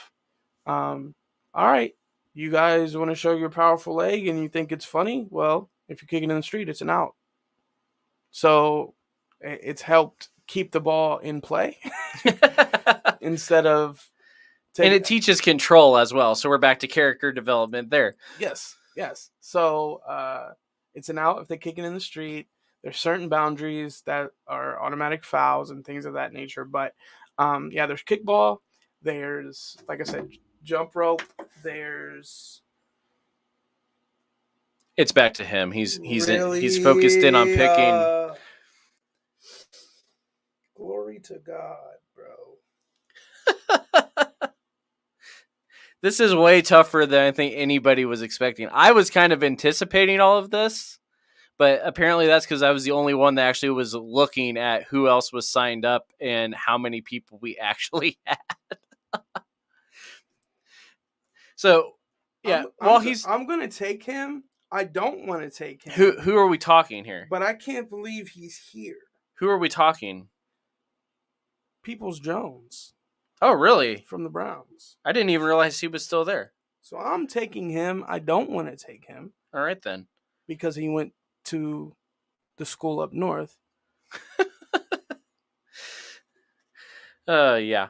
all right, you guys want to show your powerful leg and you think it's funny? Well, if you're kicking in the street, it's an out. So it's helped keep the ball in play instead of and it teaches control as well. So we're back to character development there. Yes. So it's an out if they kick it in the street. There's certain boundaries that are automatic fouls and things of that nature. But yeah, there's kickball. There's, like I said, jump rope. It's back to him. He's focused in on picking. Glory to God, bro. This is way tougher than I think anybody was expecting. I was kind of anticipating all of this, but apparently that's because I was the only one that actually was looking at who else was signed up and how many people we actually had. So, yeah, I'm gonna take him. I don't want to take him. Who are we talking here? But I can't believe he's here. Who are we talking? Peoples Jones. Oh, really? From the Browns. I didn't even realize he was still there. So I'm taking him. I don't want to take him. All right, then. Because he went to the school up north. Yeah.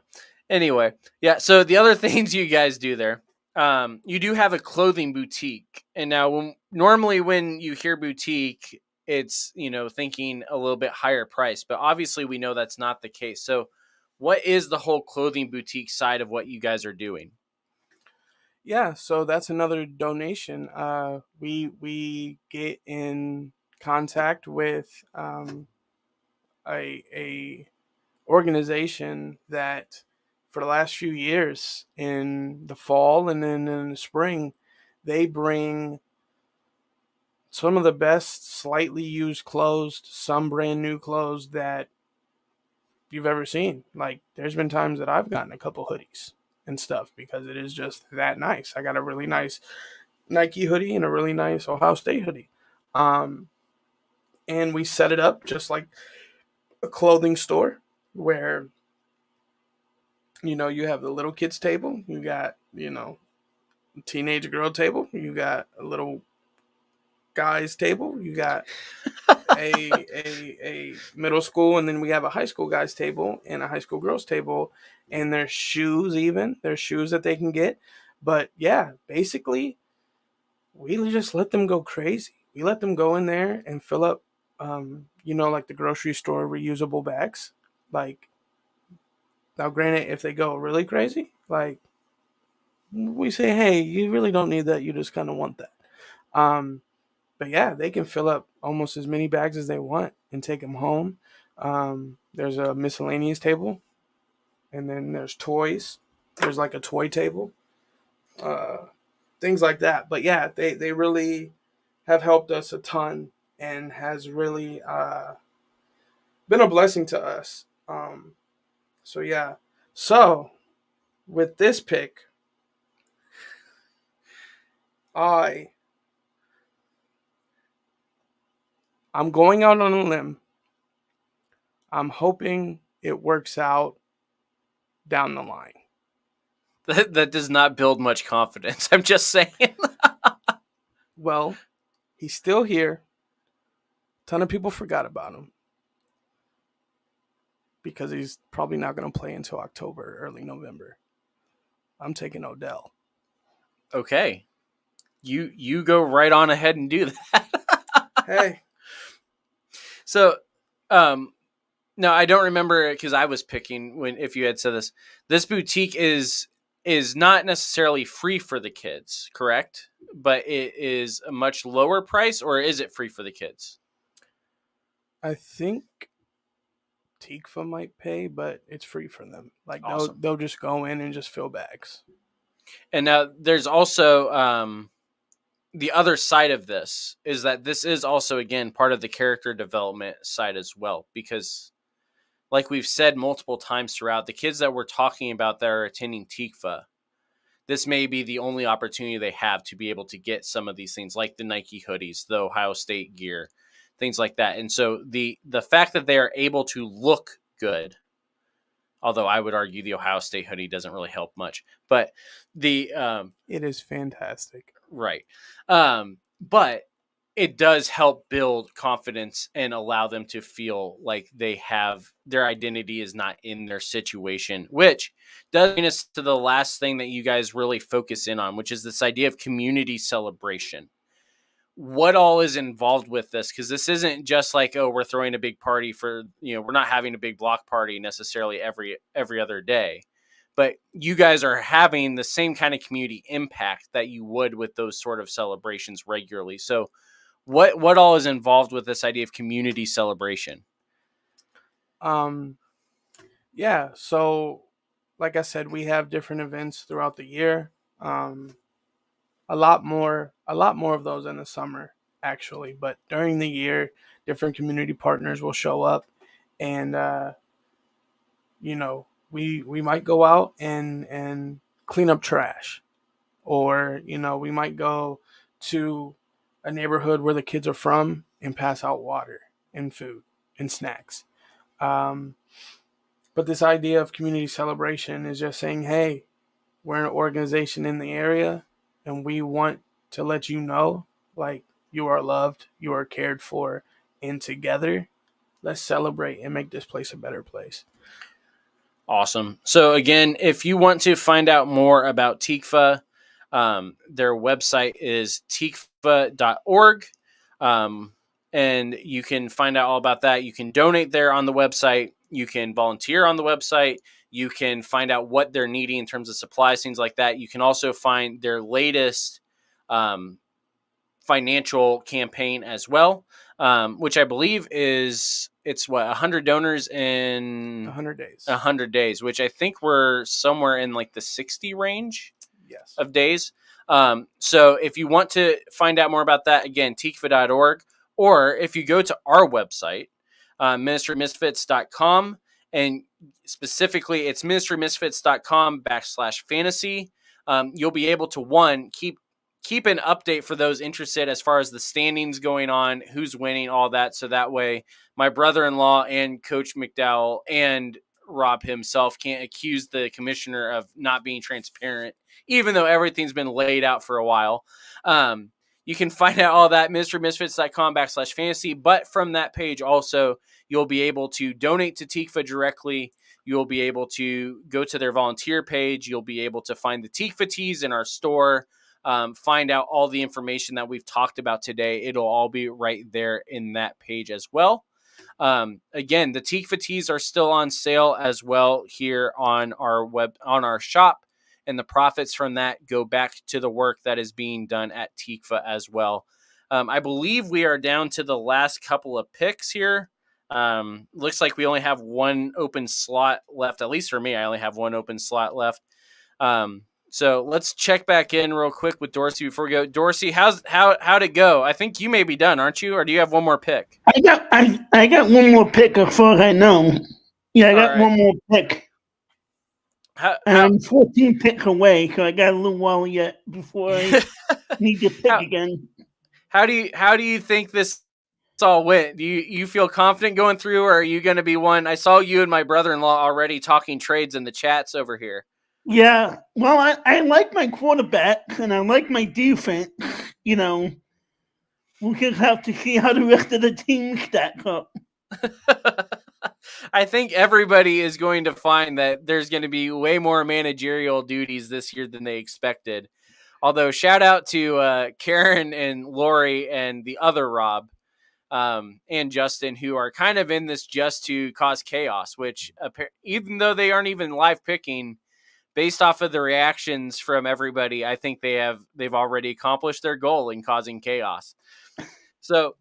Anyway, yeah. So the other things you guys do there, you do have a clothing boutique, and now normally when you hear boutique, it's thinking a little bit higher price, but obviously we know that's not the case. So, what is the whole clothing boutique side of what you guys are doing? Yeah, so that's another donation. We get in contact with a organization that for the last few years in the fall and then in the spring, they bring some of the best slightly used clothes, some brand new clothes that you've ever seen. Like there's been times that I've gotten a couple hoodies and stuff because it is just that nice. I got a really nice Nike hoodie and a really nice Ohio State hoodie. And we set it up just like a clothing store where you have the little kids table, you got, teenage girl table, you got a little guys table, you got a middle school, and then we have a high school guys table and a high school girls table, and there's shoes that they can get. But yeah, basically we just let them go crazy. We let them go in there and fill up like the grocery store reusable bags. Like, now granted, if they go really crazy, like we say, hey, you really don't need that, you just kind of want that. But yeah, they can fill up almost as many bags as they want and take them home. There's a miscellaneous table, and then there's toys. There's like a toy table, things like that. But yeah, they really have helped us a ton and has really been a blessing to us. So yeah. So with this pick, I'm going out on a limb. I'm hoping it works out down the line. That does not build much confidence. I'm just saying. Well, he's still here. A ton of people forgot about him because he's probably not going to play until October, early November. I'm taking Odell. Okay. You go right on ahead and do that. Hey. So, no, I don't remember because I was picking if you had said this. This boutique is not necessarily free for the kids, correct? But it is a much lower price, or is it free for the kids? I think TIQVAH might pay, but it's free for them. Like awesome. they'll just go in and just fill bags. And now there's also the other side of this is that this is also, again, part of the character development side as well, because like we've said multiple times throughout, the kids that we're talking about that are attending TIQVAH, this may be the only opportunity they have to be able to get some of these things like the Nike hoodies, the Ohio State gear, things like that. And so the fact that they are able to look good, although I would argue the Ohio State hoodie doesn't really help much, but it is fantastic. Right. But it does help build confidence and allow them to feel like they have their identity is not in their situation, which does bring us to the last thing that you guys really focus in on, which is this idea of community celebration. What all is involved with this? Because this isn't just like, oh, we're throwing a big party for, we're not having a big block party necessarily every other day. But you guys are having the same kind of community impact that you would with those sort of celebrations regularly. So what all is involved with this idea of community celebration? Yeah. So like I said, we have different events throughout the year. A lot more of those in the summer, actually. But during the year, different community partners will show up, and we might go out and clean up trash, or we might go to a neighborhood where the kids are from and pass out water and food and snacks. Um, but this idea of community celebration is just saying, hey, we're an organization in the area, and we want to let you know, like, you are loved, you are cared for, and together, let's celebrate and make this place a better place. Awesome. So again, if you want to find out more about TIQVAH, their website is TIQVAH.org. And you can find out all about that. You can donate there on the website. You can volunteer on the website. You can find out what they're needing in terms of supplies, things like that. You can also find their latest financial campaign as well, which I believe it's 100 donors in 100 days. 100 days, which I think we're somewhere in like the 60 range Yes. of days. So if you want to find out more about that, again, TIQVAH.org, or if you go to our website, ministrymisfits.com, and specifically it's ministrymisfits.com/fantasy, you'll be able to, keep an update for those interested as far as the standings going on, who's winning, all that. So that way my brother-in-law and Coach McDowell and Rob himself can't accuse the commissioner of not being transparent, even though everything's been laid out for a while. You can find out all that, MrMisfits.com/fantasy. But from that page also, you'll be able to donate to TIQVAH directly. You'll be able to go to their volunteer page. You'll be able to find the TIQVAH tees in our store. Find out all the information that we've talked about today. It'll all be right there in that page as well. Again, the TIQVAH tees are still on sale as well here on our shop, and the profits from that go back to the work that is being done at TIQVAH as well. I believe we are down to the last couple of picks here. Looks like we only have one open slot left. At least for me, I only have one open slot left. So let's check back in real quick with Dorsey before we go. Dorsey, how'd it go? I think you may be done, aren't you? Or do you have one more pick? I got one more pick as far as I know. Yeah, I got one more pick. I'm 14 picks away, so I got a little while yet before I need to pick again. How do you think this all went? Do you feel confident going through, or are you going to be one? I saw you and my brother-in-law already talking trades in the chats over here. Yeah, well, I like my quarterback and I like my defense. We'll just have to see how the rest of the team stack up. I think everybody is going to find that there's going to be way more managerial duties this year than they expected. Although, shout out to Karen and Lori and the other Rob and Justin, who are kind of in this just to cause chaos, which even though they aren't even live picking, based off of the reactions from everybody, I think they've already accomplished their goal in causing chaos. So,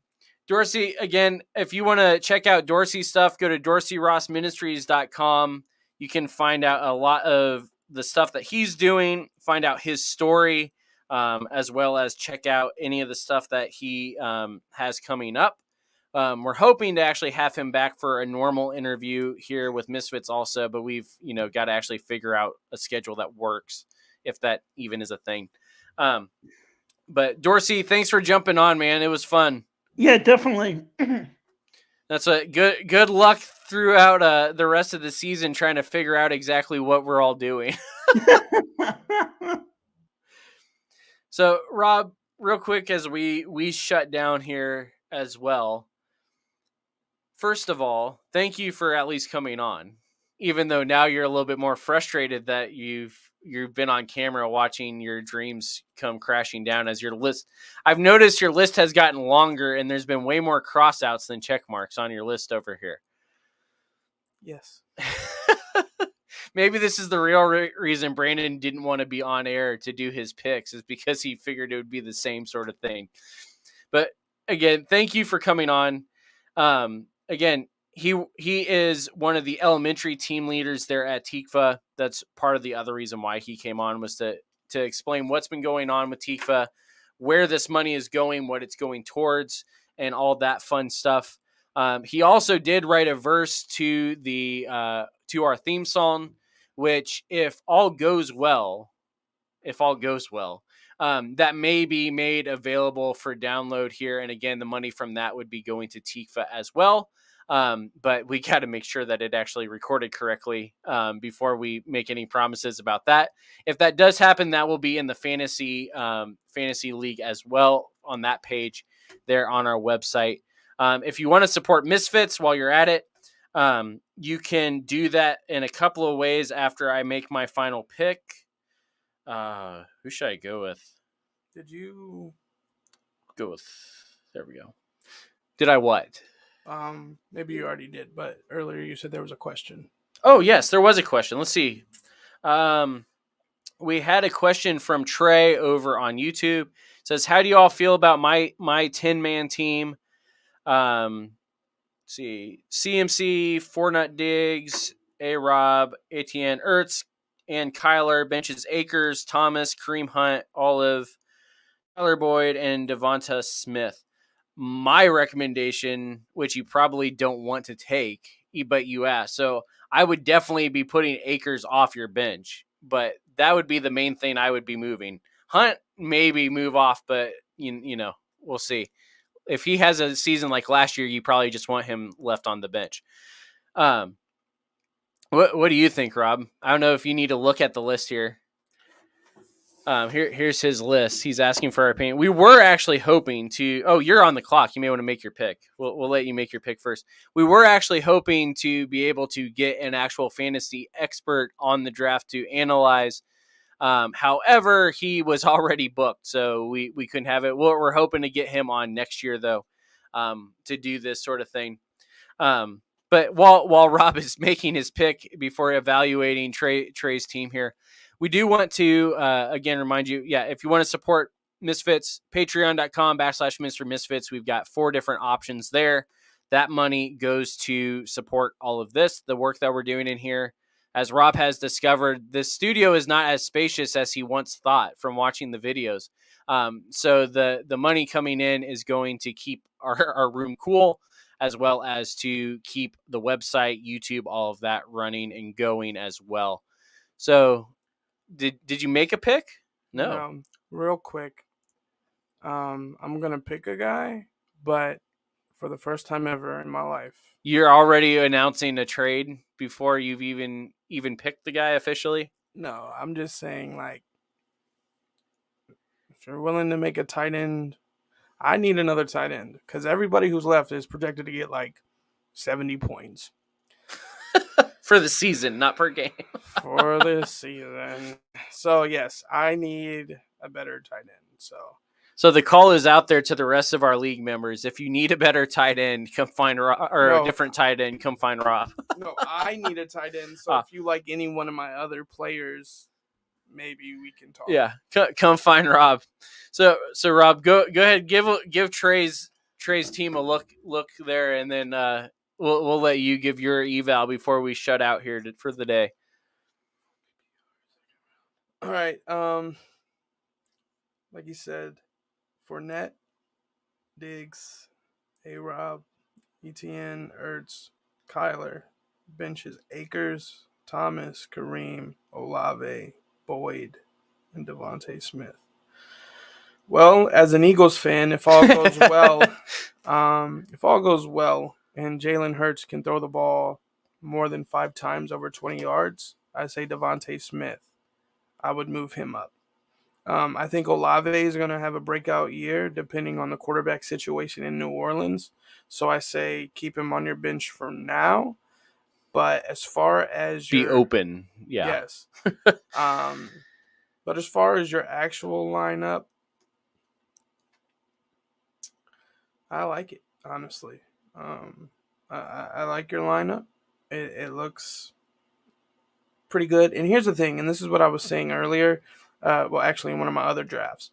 Dorsey, again, if you want to check out Dorsey's stuff, go to dorseyrossministries.com. You can find out a lot of the stuff that he's doing, find out his story, as well as check out any of the stuff that he has coming up. We're hoping to actually have him back for a normal interview here with Misfits also, but we've, got to actually figure out a schedule that works, if that even is a thing. But Dorsey, thanks for jumping on, man. It was fun. Yeah, definitely. That's a good luck throughout the rest of the season trying to figure out exactly what we're all doing. So, Rob, real quick as we shut down here as well. First of all, thank you for at least coming on, even though now you're a little bit more frustrated that you've been on camera watching your dreams come crashing down as your list. I've noticed your list has gotten longer and there's been way more crossouts than check marks on your list over here. Yes. Maybe this is the real reason Brandon didn't want to be on air to do his picks, is because he figured it would be the same sort of thing. But again, thank you for coming on. Again, he is one of the elementary team leaders there at TIQVAH. That's part of the other reason why he came on, was to to explain what's been going on with TIQVAH, where this money is going, what it's going towards, and all that fun stuff. He also did write a verse to our theme song, which if all goes well, that may be made available for download here. And again, the money from that would be going to TIQVAH as well. But we got to make sure that it actually recorded correctly before we make any promises about that. If that does happen, that will be in the fantasy league as well on that page there on our website. If you want to support Misfits while you're at it, you can do that in a couple of ways after I make my final pick. Who should I go with? Did you go with? There we go. Did I what? Maybe you already did, but earlier you said there was a question. Oh, yes, there was a question. Let's see. We had a question from Trey over on YouTube. It says, how do you all feel about my 10-man team? See, CMC, Fournette, Diggs, A-Rob, Etienne, Ertz, and Kyler, benches Akers, Thomas, Kareem Hunt, Olive, Tyler Boyd, and Devonta Smith. My recommendation, which you probably don't want to take, but you asked. So I would definitely be putting Akers off your bench, but that would be the main thing I would be moving. Hunt maybe move off, but you know, we'll see. If he has a season like last year, you probably just want him left on the bench. What do you think, Rob? I don't know if you need to look at the list here. Here's his list. He's asking for our opinion. We were actually hoping to. Oh, you're on the clock. You may want to make your pick. We'll let you make your pick first. We were actually hoping to be able to get an actual fantasy expert on the draft to analyze. However, he was already booked, so we couldn't have it. We're hoping to get him on next year, though, to do this sort of thing. But while Rob is making his pick before evaluating Trey's team here, we do want to, again, remind you, if you want to support Misfits, patreon.com/Mr. Misfits. We've got 4 different options there. That money goes to support all of this, the work that we're doing in here. As Rob has discovered, the studio is not as spacious as he once thought from watching the videos. So the money coming in is going to keep our room cool, as well as to keep the website, YouTube, all of that running and going as well. So did you make a pick? No. Real quick. I'm going to pick a guy, but for the first time ever in my life. You're already announcing a trade before you've even picked the guy officially? No, I'm just saying, like, if you're willing to make a tight end, I need another tight end because everybody who's left is projected to get like 70 points. For the season, not per game. For the season. So, yes, I need a better tight end. So the call is out there to the rest of our league members. If you need a better tight end, come find Rob, a different tight end, come find Rob. No, I need a tight end. So if you like any one of my other players, maybe we can talk. Yeah, come find Rob. So Rob, go ahead, give Trey's team a look there, and then we'll let you give your eval before we shut out here for the day. All right. Like you said, Fournette, Diggs, A-Rob, Etienne, Ertz, Kyler, benches Akers, Thomas, Kareem, Olave, Boyd, and Devonta Smith. Well, as an Eagles fan, if all goes well, and Jalen Hurts can throw the ball more than 5 times over 20 yards, I say Devonta Smith. I would move him up. I think Olave is going to have a breakout year depending on the quarterback situation in New Orleans. So I say keep him on your bench for now. But as far as be open, yeah. Yes. But as far as your actual lineup, I like it, honestly. I like your lineup. It looks pretty good. And here's the thing, and this is what I was saying earlier. Actually, in one of my other drafts.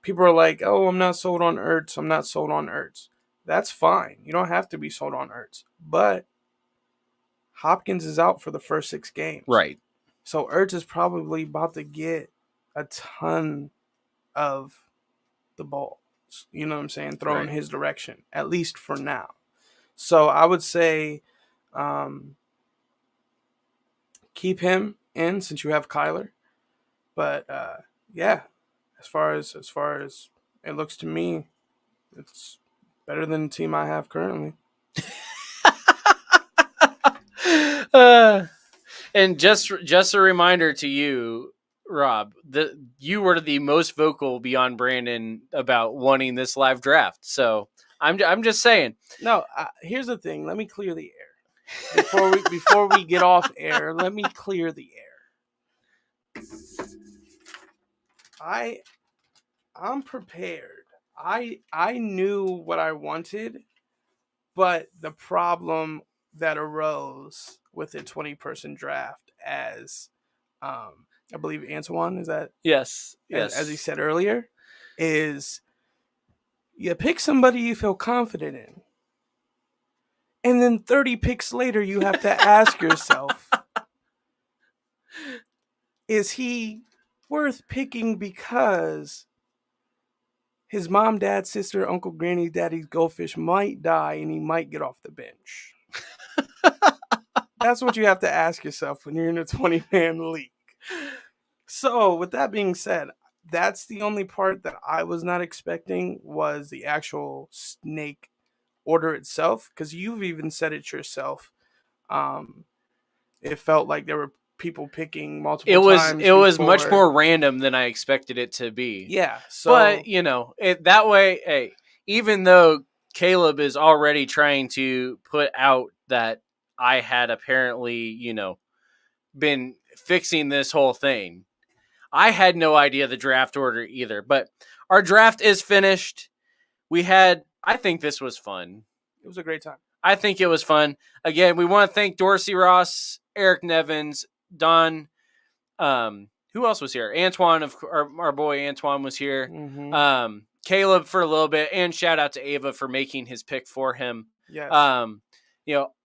People are like, oh, I'm not sold on Ertz. That's fine. You don't have to be sold on Ertz. But Hopkins is out for the first 6 games. Right. So Ertz is probably about to get a ton of the ball, you know what I'm saying, thrown Right. his direction, at least for now. So I would say keep him in since you have Kyler. But yeah, as far as it looks to me, it's better than the team I have currently. And just a reminder to you, Rob, that you were the most vocal beyond Brandon about wanting this live draft. So I'm just saying. No, here's the thing. Let me clear the air before we get off air. Let me clear the air. I'm prepared. I knew what I wanted, but the problem that arose with the 20-person draft, as I believe Antoine, is that? Yes. As he said earlier, is you pick somebody you feel confident in, and then 30 picks later you have to ask yourself, is he worth picking because his mom, dad, sister, uncle, granny, daddy's goldfish might die and he might get off the bench? That's what you have to ask yourself when you're in a 20-man league. So with that being said, that's the only part that I was not expecting, was the actual snake order itself, because you've even said it yourself. It felt like there were people picking multiple times. It was much more random than I expected it to be. Yeah. So, but that way, hey, even though Caleb is already trying to put out that I had apparently, been fixing this whole thing, I had no idea the draft order either. But our draft is finished. I think this was fun. It was a great time. I think it was fun. Again, we want to thank Dorsey Ross, Eric Nevins, Don. Who else was here? Antoine, our boy Antoine was here. Mm-hmm. Caleb for a little bit, and shout out to Ava for making his pick for him. Yes.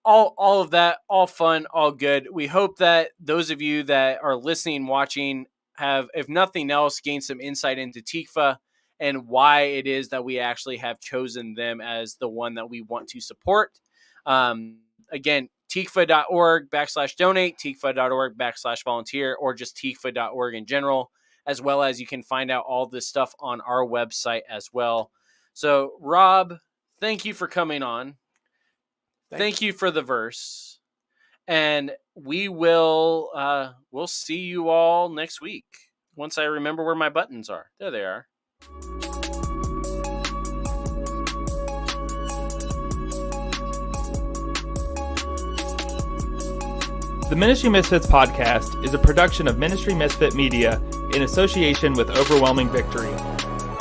All of that, all fun, all good. We hope that those of you that are listening, watching, have, if nothing else, gained some insight into TIQVAH and why it is that we actually have chosen them as the one that we want to support. Again, TIQVAH.org/donate, TIQVAH.org/volunteer, or just TIQVAH.org in general, as well as you can find out all this stuff on our website as well. So, Rob, thank you for coming on. Thank you for the verse. And we will we'll see you all next week once I remember where my buttons are. There they are. The Ministry Misfits podcast is a production of Ministry Misfit Media in association with Overwhelming Victory.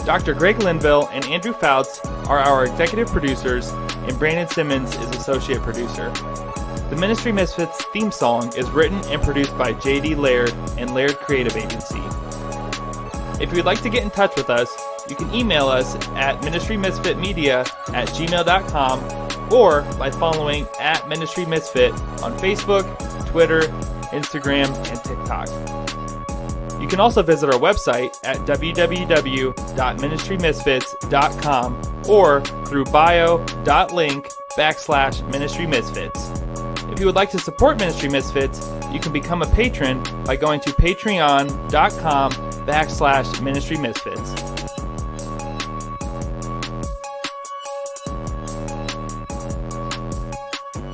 Dr. Greg Linville and Andrew Fouts are our executive producers, and Brandon Simmons is associate producer. The Ministry Misfits theme song is written and produced by J.D. Laird and Laird Creative Agency. If you would like to get in touch with us, you can email us at ministrymisfitmedia@gmail.com or by following @ministrymisfit on Facebook, Twitter, Instagram, and TikTok. You can also visit our website at www.ministrymisfits.com or through bio.link/Ministry Misfits. If you would like to support Ministry Misfits, you can become a patron by going to patreon.com/Ministry Misfits.